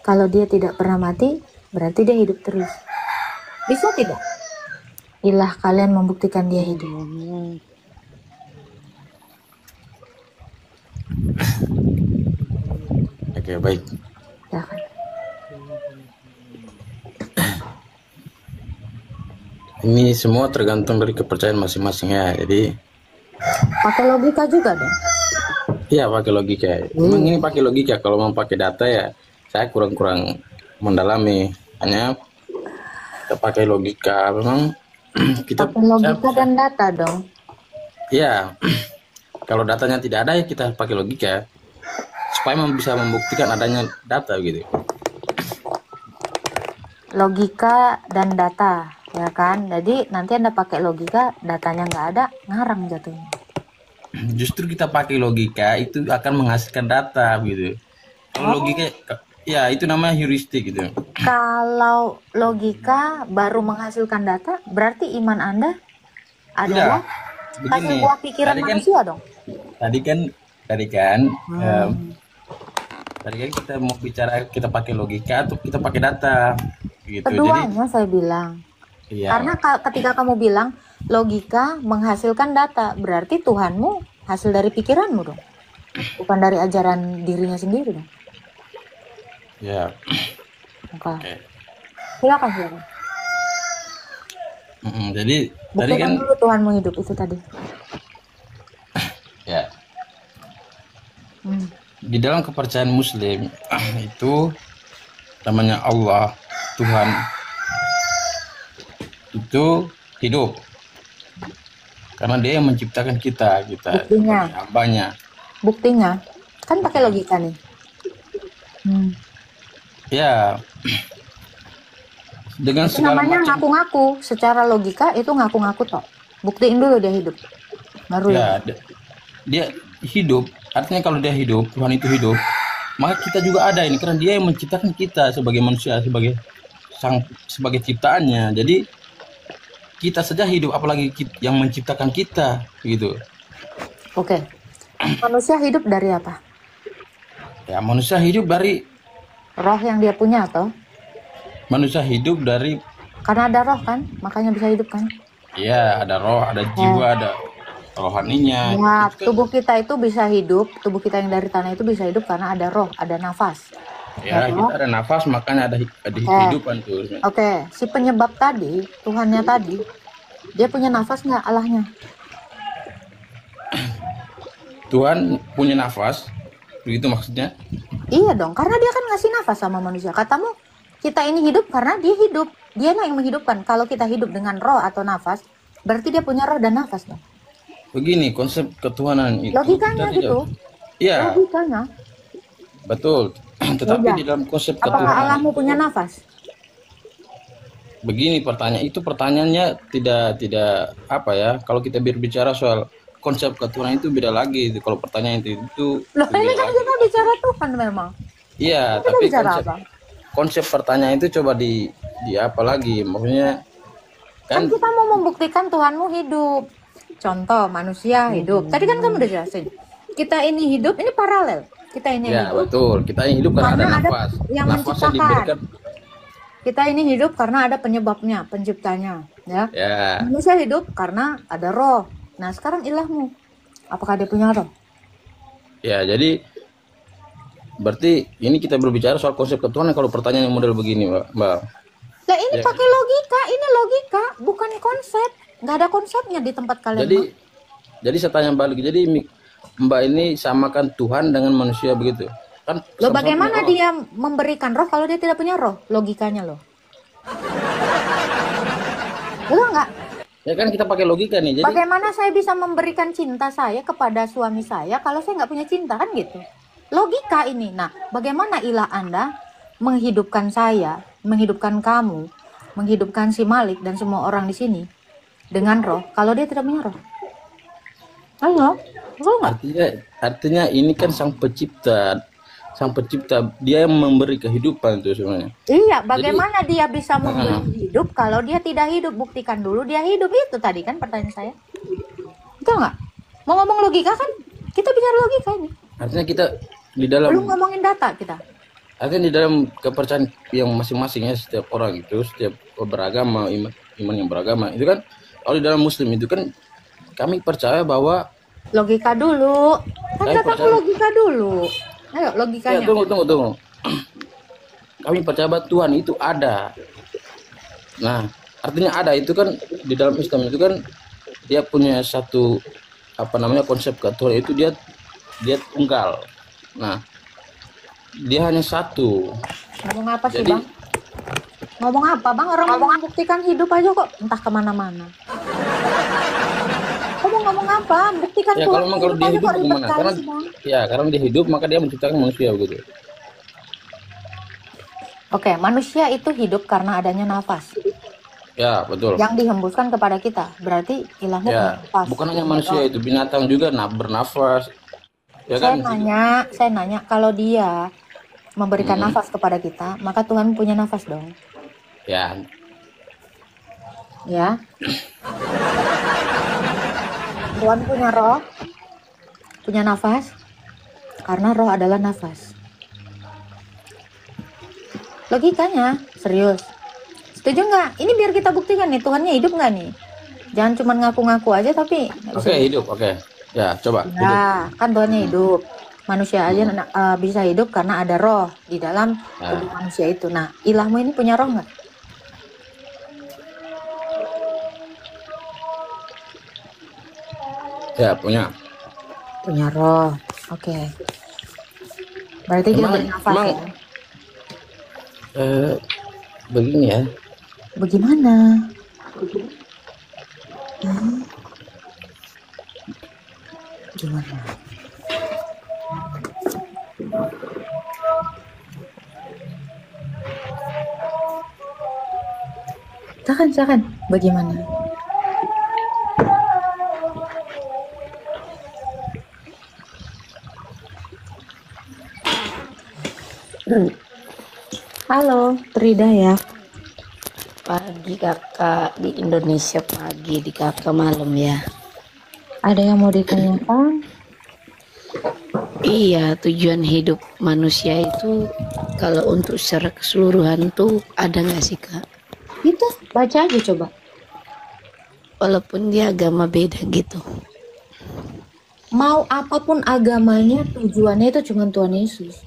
Speaker 1: Kalau dia tidak pernah mati, berarti dia hidup terus. Bisa tidak? Ilah kalian membuktikan dia hidup.
Speaker 7: Oke, baik.
Speaker 1: Ya kan?
Speaker 7: Ini semua tergantung dari kepercayaan masing-masing ya. Jadi,
Speaker 1: Pakai logika juga dong.
Speaker 7: ya pakai logika. Memang ini pakai logika. Kalau mau pakai data ya, saya kurang-kurang mendalami. Hanya kita pakai logika. Memang kita
Speaker 1: Pakai logika dan data dong.
Speaker 7: ya, kalau datanya tidak ada ya kita pakai logika supaya bisa membuktikan adanya data gitu.
Speaker 1: Logika dan data, ya kan? Jadi nanti Anda pakai logika, datanya nggak ada, ngarang jatuhnya.
Speaker 7: Justru kita pakai logika itu akan menghasilkan data gitu. Kalau logika ya itu namanya heuristik gitu.
Speaker 1: Kalau logika baru menghasilkan data, berarti iman Anda adalah hasil
Speaker 7: Begini,
Speaker 1: buah pikiran
Speaker 7: tadi kan
Speaker 1: manusia dong.
Speaker 7: tadi kan tadi kan
Speaker 1: Hmm.
Speaker 7: tadi kan kita mau bicara kita pakai logika atau kita pakai data gitu. Jadi
Speaker 1: Keduanya saya bilang.
Speaker 7: iya,
Speaker 1: Karena ketika kamu bilang logika menghasilkan data, berarti Tuhanmu hasil dari pikiranmu dong. Bukan dari ajaran dirinya sendiri dong.
Speaker 7: ya.
Speaker 1: Oke.
Speaker 7: Oke.
Speaker 1: Silakan, silakan.
Speaker 7: Jadi tadi
Speaker 1: Buktikan
Speaker 7: kan
Speaker 1: dulu Tuhanmu hidup itu tadi.
Speaker 7: ya
Speaker 1: Hmm.
Speaker 7: di dalam kepercayaan Muslim itu namanya Allah Tuhan itu hidup karena dia yang menciptakan kita
Speaker 1: Buktinya.
Speaker 7: sebagai hambanya.
Speaker 1: Buktinya kan pakai logika nih. Hmm.
Speaker 7: Ya, dengan
Speaker 1: Itu
Speaker 7: segala
Speaker 1: namanya
Speaker 7: macam
Speaker 1: ngaku-ngaku. Secara logika itu ngaku-ngaku toh. Buktiin dulu dia hidup. Baru
Speaker 7: ya dia hidup. Artinya kalau dia hidup, Tuhan itu hidup, maka kita juga ada ini karena dia yang menciptakan kita sebagai manusia, sebagai ciptaannya. Jadi kita saja hidup, apalagi yang menciptakan kita, gitu.
Speaker 1: Oke. Manusia hidup dari apa?
Speaker 7: Ya, manusia hidup dari
Speaker 1: Roh yang dia punya atau?
Speaker 7: manusia hidup dari
Speaker 1: Karena ada roh kan, makanya bisa hidup kan?
Speaker 7: ya ada roh, ada jiwa, ada rohaninya.
Speaker 1: Ya,
Speaker 7: Itu kan,
Speaker 1: tubuh kita itu bisa hidup, tubuh kita yang dari tanah itu bisa hidup karena ada roh, ada nafas.
Speaker 7: ya,
Speaker 1: Ya,
Speaker 7: kita ada nafas, makanya ada kehidupan tuh.
Speaker 1: Oke, si penyebab tadi, Tuhannya tadi, dia punya nafas nggak Allahnya?
Speaker 7: Tuhan punya nafas, begitu maksudnya?
Speaker 1: Iya dong, karena dia kan ngasih nafas sama manusia. Katamu, kita ini hidup karena dia hidup. Dia yang menghidupkan. Kalau kita hidup dengan roh atau nafas, berarti dia punya roh dan nafas dong.
Speaker 7: Begini konsep ketuhanan itu.
Speaker 1: Logikanya
Speaker 7: kita tidak-
Speaker 1: gitu.
Speaker 7: Iya,
Speaker 1: Logikanya.
Speaker 7: betul. Tetapi
Speaker 1: Udah.
Speaker 7: di dalam konsep
Speaker 1: Apakah
Speaker 7: ketuhanan
Speaker 1: Allahmu
Speaker 7: itu,
Speaker 1: punya nafas?
Speaker 7: begini pertanyaannya tidak apa ya? Kalau kita berbicara soal konsep ketuhanan itu beda lagi. Kalau pertanyaan itu
Speaker 1: Loh, ini
Speaker 7: beda
Speaker 1: kan
Speaker 7: lagi.
Speaker 1: kita bicara Tuhan memang.
Speaker 7: Iya,
Speaker 1: Kita
Speaker 7: tapi
Speaker 1: bicara
Speaker 7: konsep
Speaker 1: apa?
Speaker 7: konsep pertanyaan itu coba di apa lagi? Maksudnya
Speaker 1: Kan
Speaker 7: kan
Speaker 1: kita mau membuktikan Tuhanmu hidup. Contoh, manusia hidup. Tadi kan kamu udah jelasin. Kita ini hidup, ini paralel. Kita ini
Speaker 7: ya
Speaker 1: hidup.
Speaker 7: betul. Kita yang hidup karena ada
Speaker 1: Karena ada
Speaker 7: nafas.
Speaker 1: yang
Speaker 7: Nafas yang
Speaker 1: menciptakan.
Speaker 7: diberikan.
Speaker 1: Kita ini hidup karena ada penyebabnya, penciptanya. Ya.
Speaker 7: Ya,
Speaker 1: Manusia hidup karena ada roh. Nah, sekarang ilahmu. Apakah dia punya roh?
Speaker 7: ya jadi berarti ini kita berbicara soal konsep ketuhanan kalau pertanyaan yang model begini, Mbak.
Speaker 1: Lah ini
Speaker 7: Ya.
Speaker 1: pakai logika, ini logika, bukan konsep. Nggak ada konsepnya di tempat kalian.
Speaker 7: Jadi
Speaker 1: Bang.
Speaker 7: jadi saya tanya balik. Jadi Mbak ini samakan Tuhan dengan manusia begitu. Kan
Speaker 1: Loh,
Speaker 7: sama-sama
Speaker 1: bagaimana
Speaker 7: punya roh.
Speaker 1: dia memberikan roh kalau dia tidak punya roh? Logikanya loh. Betul nggak?
Speaker 7: Ya kan kita pakai logika nih. Jadi
Speaker 1: Bagaimana saya bisa memberikan cinta saya kepada suami saya kalau saya nggak punya cinta, kan gitu? Logika ini. Nah, bagaimana ilah Anda menghidupkan saya, menghidupkan kamu, menghidupkan si Malik dan semua orang di sini dengan roh kalau dia tidak punya roh? Halo? Betul nggak?
Speaker 7: artinya ini kan sang pencipta dia yang memberi kehidupan itu sebenarnya.
Speaker 1: Iya, bagaimana dia bisa memberi hidup kalau dia tidak hidup? Buktikan dulu dia hidup, itu tadi kan pertanyaan saya. Betul nggak? Mau ngomong logika kan? Kita bicara logika ini.
Speaker 7: Artinya kita di dalam
Speaker 1: Belum ngomongin data kita.
Speaker 7: artinya di dalam kepercayaan yang masing-masingnya setiap orang itu setiap beragama iman yang beragama itu kan kalau di dalam Muslim itu kan kami percaya bahwa
Speaker 1: Logika dulu. Kan
Speaker 7: Saya
Speaker 1: kataku
Speaker 7: percaya.
Speaker 1: logika dulu. Ayo
Speaker 7: ya
Speaker 1: logikanya.
Speaker 7: tunggu. Kami percaya bahwa Tuhan itu ada. Nah, artinya ada itu kan di dalam Islam itu kan dia punya satu konsep ketuhanan itu dia tunggal. Nah, dia hanya satu.
Speaker 1: Ngomong apa sih
Speaker 7: Jadi-
Speaker 1: bang? Ngomong apa bang? Orang ngomong membuktikan hidup aja kok entah kemana-mana. Kamu ngomong apa? Buktikan
Speaker 7: Ya
Speaker 1: Tuhan
Speaker 7: kalau memang kalau
Speaker 1: hidup
Speaker 7: dia
Speaker 1: aja
Speaker 7: hidup
Speaker 1: kok ribet
Speaker 7: gimana?
Speaker 1: kali
Speaker 7: Karena
Speaker 1: sih bang.
Speaker 7: ya karena dia hidup maka dia menciptakan manusia begitu.
Speaker 1: Oke, manusia itu hidup karena adanya nafas
Speaker 7: Ya betul.
Speaker 1: yang dihembuskan kepada kita. Berarti ilahmu punya
Speaker 7: Ya
Speaker 1: nafas.
Speaker 7: bukan hanya manusia itu binatang juga bernafas. Ya
Speaker 1: Saya
Speaker 7: kan?
Speaker 1: nanya, kalau dia memberikan nafas kepada kita, maka Tuhan punya nafas dong.
Speaker 7: Ya
Speaker 1: Ya. Tuhan punya roh, punya nafas. karena roh adalah nafas. Logikanya, serius. Setuju nggak? Ini biar kita buktikan nih, Tuhannya hidup nggak nih? Jangan cuma ngaku-ngaku aja tapi nggak bisa
Speaker 7: Oke, hidup. Oke. Ya, coba. Hidup.
Speaker 1: Ya, kan Tuhannya hidup. Manusia aja bisa hidup karena ada roh di dalam
Speaker 7: Nah,
Speaker 1: tubuh manusia itu. Nah, ilahmu ini punya roh nggak?
Speaker 7: ya punya.
Speaker 1: Punya roh. Oke. Berarti dia
Speaker 7: Emang,
Speaker 1: bernafas
Speaker 7: emang
Speaker 1: ya?
Speaker 7: begini ya.
Speaker 1: Bagaimana? Hmm, gimana? Silakan. Bagaimana? Halo, Frida ya.
Speaker 8: Pagi kakak di Indonesia, pagi di kakak malam ya.
Speaker 1: Ada yang mau ditanyakan?
Speaker 8: Iya, tujuan hidup manusia itu kalau untuk secara keseluruhan tuh ada nggak sih kak?
Speaker 1: Itu baca aja coba.
Speaker 8: Walaupun dia agama beda gitu.
Speaker 1: Mau apapun agamanya, tujuannya itu cuma Tuhan Yesus.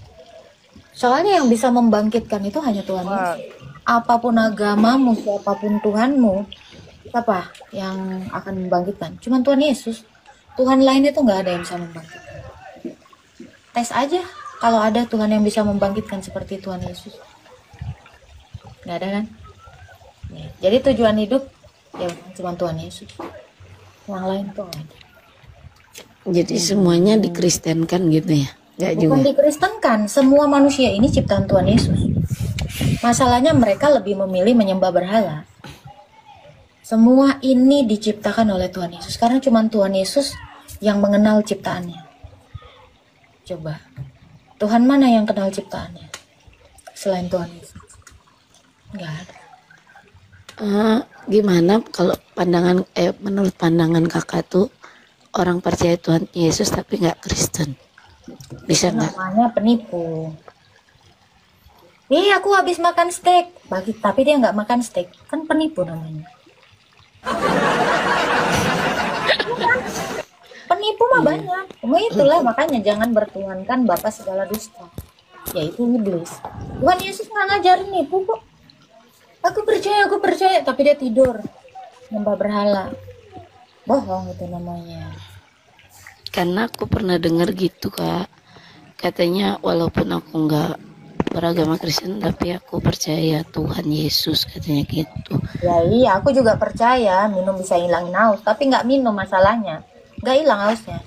Speaker 1: Soalnya yang bisa membangkitkan itu hanya Tuhan Yesus. Apapun agamamu, siapapun Tuhanmu, siapa yang akan membangkitkan? Cuma Tuhan Yesus. Tuhan lain itu nggak ada yang bisa membangkitkan. Tes aja kalau ada Tuhan yang bisa membangkitkan seperti Tuhan Yesus. Nggak ada kan? Ya, jadi tujuan hidup ya cuma Tuhan Yesus. Yang lain tuh nggak ada.
Speaker 8: Jadi semuanya dikristenkan gitu ya? Nggak juga.
Speaker 1: Bukan dikristenkan, semua manusia ini ciptaan Tuhan Yesus. Masalahnya mereka lebih memilih menyembah berhala. Semua ini diciptakan oleh Tuhan Yesus karena cuma Tuhan Yesus yang mengenal ciptaannya. Coba, Tuhan mana yang kenal ciptaannya selain Tuhan Yesus? Nggak ada.
Speaker 8: Gimana kalau menurut pandangan kakak tuh orang percaya Tuhan Yesus tapi nggak Kristen, bisa nggak?
Speaker 1: Namanya penipu. Aku habis makan steak, tapi dia nggak makan steak, kan penipu namanya. Penipu mah banyak. Itulah makanya jangan bertuhankan Bapa segala dusta, yaitu iblis. Tuhan Yesus nggak ngajarin nipu kok. Aku percaya, tapi dia tidur nyembah berhala. Bohong itu namanya.
Speaker 8: Karena aku pernah dengar gitu kak, katanya walaupun aku nggak beragama Kristen tapi aku percaya Tuhan Yesus, katanya gitu.
Speaker 1: Ya iya, aku juga percaya minum bisa hilangin haus, tapi nggak minum masalahnya. Nggak hilang hausnya.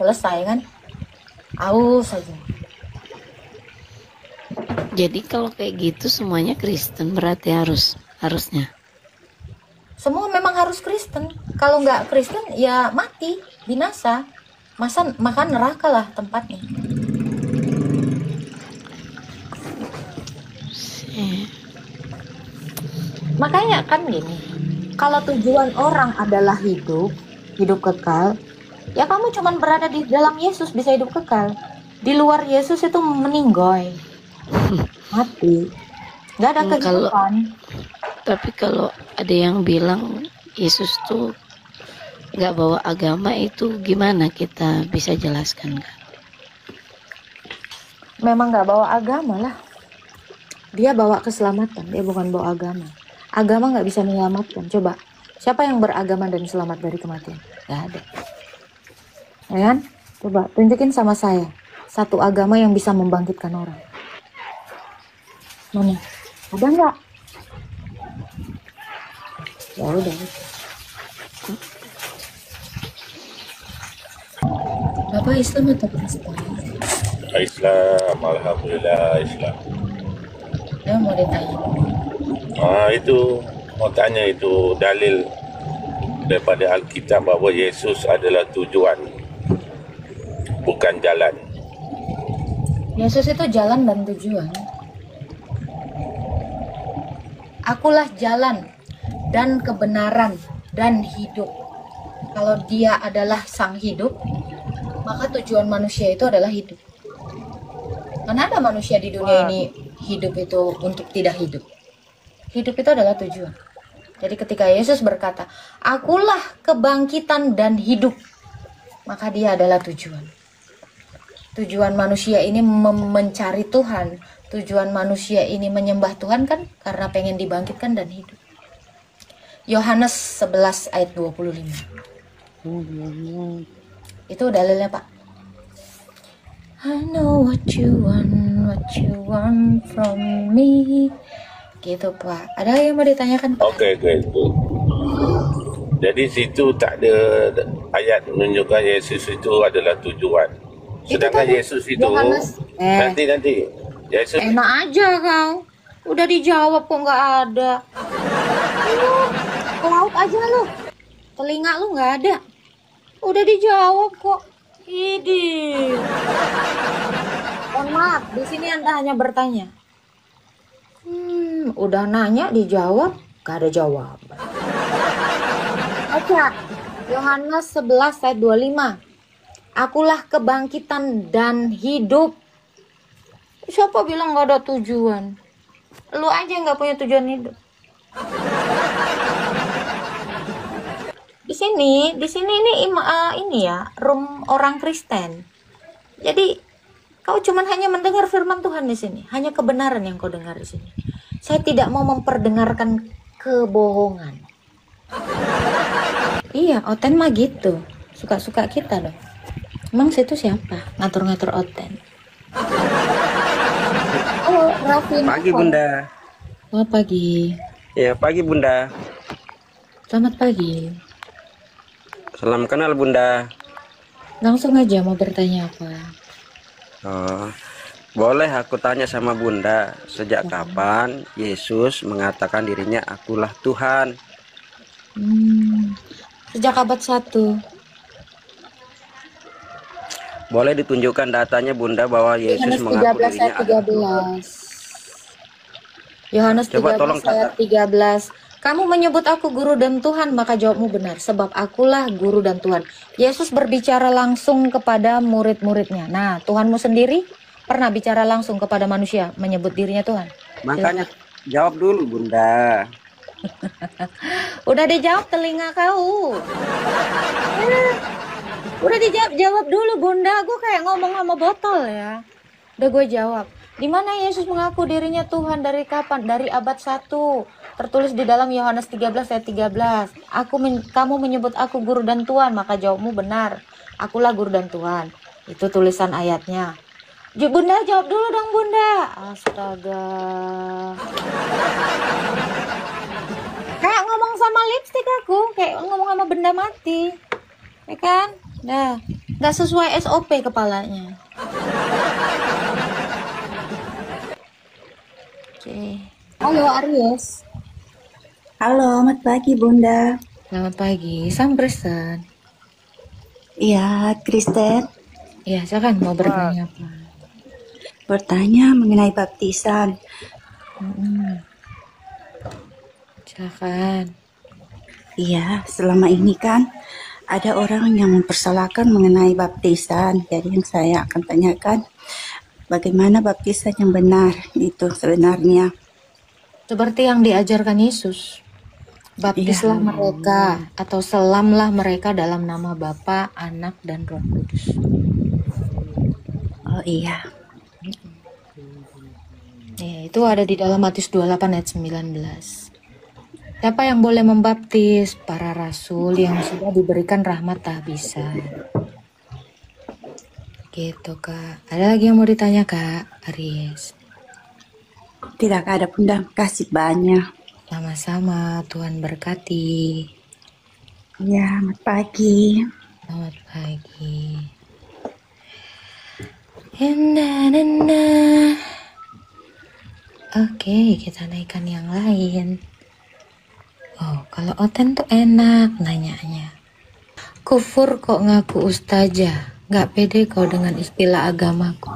Speaker 1: Selesai kan? Haus saja.
Speaker 8: Jadi kalau kayak gitu semuanya Kristen berarti harusnya.
Speaker 1: Semua memang harus Kristen. Kalau nggak Kristen ya mati, binasa. Makan neraka lah tempatnya. Makanya kan gini, kalau tujuan orang adalah hidup kekal, ya kamu cuman berada di dalam Yesus bisa hidup kekal. Di luar Yesus itu meninggoy, mati, nggak ada kehidupan.
Speaker 8: Tapi kalau ada yang bilang Yesus tuh nggak bawa agama, itu gimana kita bisa jelaskan kak?
Speaker 1: Memang nggak bawa agama lah. Dia bawa keselamatan, dia bukan bawa agama. Agama nggak bisa menyelamatkan. Coba, siapa yang beragama dan selamat dari kematian? Nggak ada. Ya kan? Coba, tunjukin sama saya. Satu agama yang bisa membangkitkan orang. Mana? Ada nggak? Ya udah. Bapak Islam atau Kristen?
Speaker 9: Islam, alhamdulillah Islam.
Speaker 1: Ya mau ditanya.
Speaker 9: Itu mau tanya itu dalil daripada Alkitab bahwa Yesus adalah tujuan, bukan jalan.
Speaker 1: Yesus itu jalan dan tujuan. Akulah jalan dan kebenaran dan hidup. Kalau dia adalah sang hidup, maka tujuan manusia itu adalah hidup. Mana ada manusia di dunia ini hidup itu untuk tidak hidup. Hidup itu adalah tujuan. Jadi ketika Yesus berkata, akulah kebangkitan dan hidup, maka dia adalah tujuan. Tujuan manusia ini mencari Tuhan. Tujuan manusia ini menyembah Tuhan kan karena pengen dibangkitkan dan hidup. Yohanes 11 ayat 25. Itu dalilnya, Pak. I know what you want from me. Gitu, Pak. Ada yang mau ditanyakan, Pak?
Speaker 9: Oke. Jadi situ tak ada ayat menunjukkan Yesus itu adalah tujuan. Sedangkan
Speaker 1: tadi,
Speaker 9: Yesus itu
Speaker 1: Yohanes.
Speaker 9: nanti Yesus
Speaker 1: Enak aja kau. Udah dijawab kok nggak ada. Ke laut aja lu. Telinga lu nggak ada. Udah dijawab kok. Idi. Mohon maaf, di sini Anda hanya bertanya. Udah nanya dijawab, gak ada jawaban. Oke, Yohanes 11 ayat 25. Akulah kebangkitan dan hidup. Siapa bilang gak ada tujuan? Lu aja yang gak punya tujuan hidup. Di sini ini ya, room orang Kristen. Jadi kau cuman hanya mendengar firman Tuhan di sini, hanya kebenaran yang kau dengar di sini. Saya tidak mau memperdengarkan kebohongan. Iya, Oten mah gitu. Suka-suka kita dong. Emang situ siapa? Ngatur-ngatur Oten. Oh, Raffi.
Speaker 10: Pagi Bunda.
Speaker 1: Oh, pagi.
Speaker 10: Ya pagi Bunda.
Speaker 1: Selamat pagi.
Speaker 10: Salam kenal Bunda.
Speaker 1: Langsung aja mau bertanya apa?
Speaker 10: Oh, boleh aku tanya sama Bunda, sejak kapan Yesus mengatakan dirinya akulah Tuhan?
Speaker 1: Sejak abad 1.
Speaker 10: Boleh ditunjukkan datanya Bunda bahwa Yesus mengaku dirinya adalah Tuhan?
Speaker 1: Yohanes 13
Speaker 10: Coba tolong
Speaker 1: ayat 13. Kamu menyebut aku guru dan Tuhan, maka jawabmu benar, sebab akulah guru dan Tuhan. Yesus berbicara langsung kepada murid-muridnya. Nah, Tuhanmu sendiri pernah bicara langsung kepada manusia, menyebut dirinya Tuhan?
Speaker 10: Makanya jawab dulu Bunda.
Speaker 1: Udah dijawab telinga kau. Udah dijawab dulu Bunda. Gue kayak ngomong sama botol ya. Udah gue jawab. Di mana Yesus mengaku dirinya Tuhan, dari kapan? Dari abad 1. Tertulis di dalam Yohanes 13 ayat 13. Kamu menyebut aku guru dan Tuhan, maka jawabmu benar. Akulah guru dan Tuhan. Itu tulisan ayatnya. Bunda jawab dulu dong Bunda. Astaga. Kayak ngomong sama lipstik aku, kayak ngomong sama benda mati. Ya kan? Nah, nggak sesuai SOP kepalanya. Oke. Halo Aries.
Speaker 11: Halo, selamat pagi Bunda.
Speaker 1: Selamat pagi, Sam Kristen.
Speaker 11: Iya, Kristen.
Speaker 1: Iya, silakan mau bertanya apa?
Speaker 11: Bertanya mengenai baptisan.
Speaker 1: Silakan.
Speaker 11: Iya, selama ini kan ada orang yang mempersalahkan mengenai baptisan. Jadi yang saya akan tanyakan, bagaimana baptisan yang benar itu sebenarnya?
Speaker 1: Seperti yang diajarkan Yesus. Baptislah mereka atau selamlah mereka dalam nama Bapa, Anak, dan Roh Kudus.
Speaker 11: Oh iya.
Speaker 1: Ya, itu ada di dalam Matius 28 ayat 19. Siapa yang boleh membaptis? Para rasul yang sudah diberikan rahmat tahbisan. Gitu Kak. Ada lagi yang mau ditanya Kak Aries?
Speaker 11: Tidak ada Bunda, kasih banyak.
Speaker 1: Sama-sama, Tuhan berkati.
Speaker 11: Ya, selamat pagi.
Speaker 1: Selamat pagi. Oke, kita naikkan yang lain. Oh, kalau Oten tuh enak nanyanya. Kufur kok ngaku ustazah, gak pede kau dengan istilah agamaku.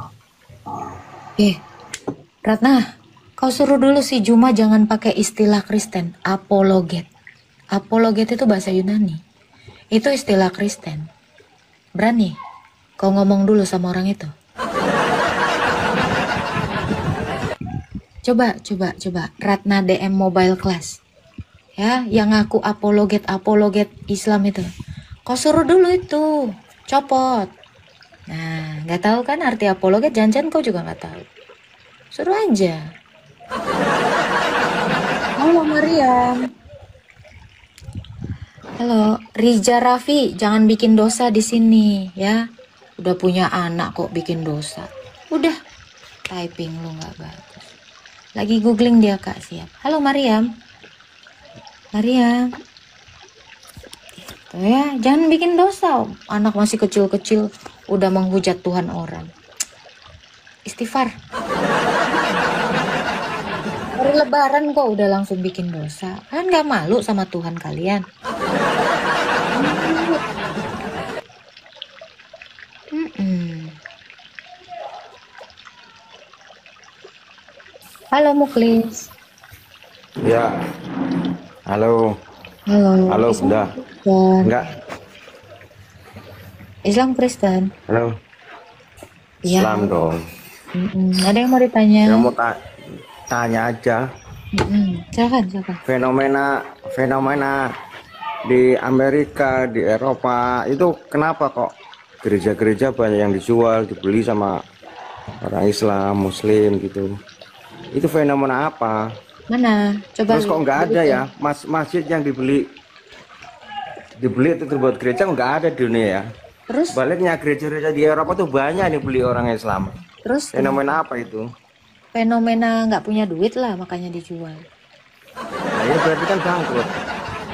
Speaker 1: Ratna, kau suruh dulu si Juma jangan pakai istilah Kristen, apologet. Apologet itu bahasa Yunani. Itu istilah Kristen. Berani? Kau ngomong dulu sama orang itu. Coba Ratna DM Mobile Class. Ya, yang ngaku apologet Islam itu. Kau suruh dulu itu, copot. Nah, nggak tahu kan arti apologet, jangan-jangan kau juga nggak tahu. Suruh aja. Halo Mariam. Halo, Rija Raffi, jangan bikin dosa di sini ya. Udah punya anak kok bikin dosa. Udah, typing lu nggak bagus. Lagi googling dia Kak, siap. Halo Mariam. Mariam. Gitu ya, jangan bikin dosa. Anak masih kecil-kecil udah menghujat Tuhan orang. Istighfar. Hari lebaran kok udah langsung bikin dosa. Kan gak malu sama Tuhan kalian. Halo Muklis.
Speaker 10: Ya. Halo. Halo, Bunda. Enggak.
Speaker 1: Islam Kristen.
Speaker 10: Halo.
Speaker 1: Ya.
Speaker 10: Islam dong.
Speaker 1: Ada yang mau ditanya?
Speaker 10: Ya mau tanya aja.
Speaker 1: Silakan.
Speaker 10: Fenomena di Amerika, di Eropa itu kenapa kok gereja-gereja banyak yang dijual, dibeli sama orang Islam, Muslim gitu? Itu fenomena apa?
Speaker 1: Mana? Coba.
Speaker 10: Terus kok nggak ada ya masjid yang dibeli itu terbuat gereja nggak ada di dunia ya?
Speaker 1: Terus?
Speaker 10: Baliknya gereja-gereja di Eropa tuh banyak nih beli orang Islam.
Speaker 1: Terus?
Speaker 10: Fenomena apa itu?
Speaker 1: Fenomena nggak punya duit lah makanya dijual.
Speaker 10: Nah, ya berarti kan bangkrut.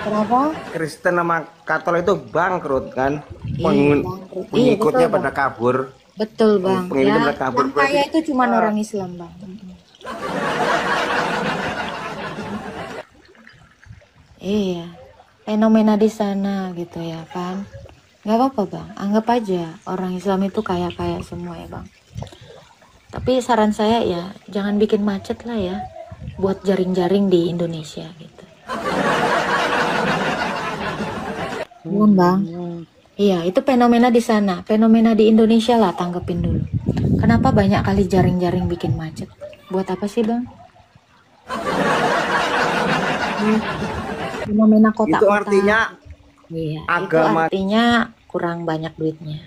Speaker 1: Kenapa?
Speaker 10: Kristen sama Katolik itu bangkrut kan?
Speaker 1: Bangkrut.
Speaker 10: Pengikutnya
Speaker 1: Betul,
Speaker 10: pada kabur.
Speaker 1: Betul bang.
Speaker 10: Pengikutnya
Speaker 1: Ya,
Speaker 10: pada kabur.
Speaker 1: yang kaya itu cuma orang Islam bang. Iya, fenomena di sana gitu ya kan. Nggak apa-apa bang, anggap aja orang Islam itu kaya-kaya semua ya bang. Tapi saran saya ya, jangan bikin macet lah ya, buat jaring-jaring di Indonesia gitu. Belum bang. Iya, itu fenomena di sana. Fenomena di Indonesia lah, tanggepin dulu. Kenapa banyak kali jaring-jaring bikin macet? Buat apa sih bang? Fenomena kotak-kotak.
Speaker 10: Itu artinya
Speaker 1: iya,
Speaker 10: agama.
Speaker 1: Itu artinya kurang banyak duitnya.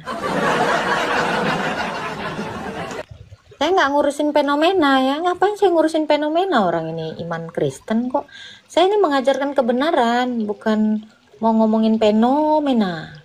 Speaker 1: Saya nggak ngurusin fenomena ya. Ngapain saya ngurusin fenomena? Orang ini iman Kristen kok. Saya ini mengajarkan kebenaran, bukan mau ngomongin fenomena.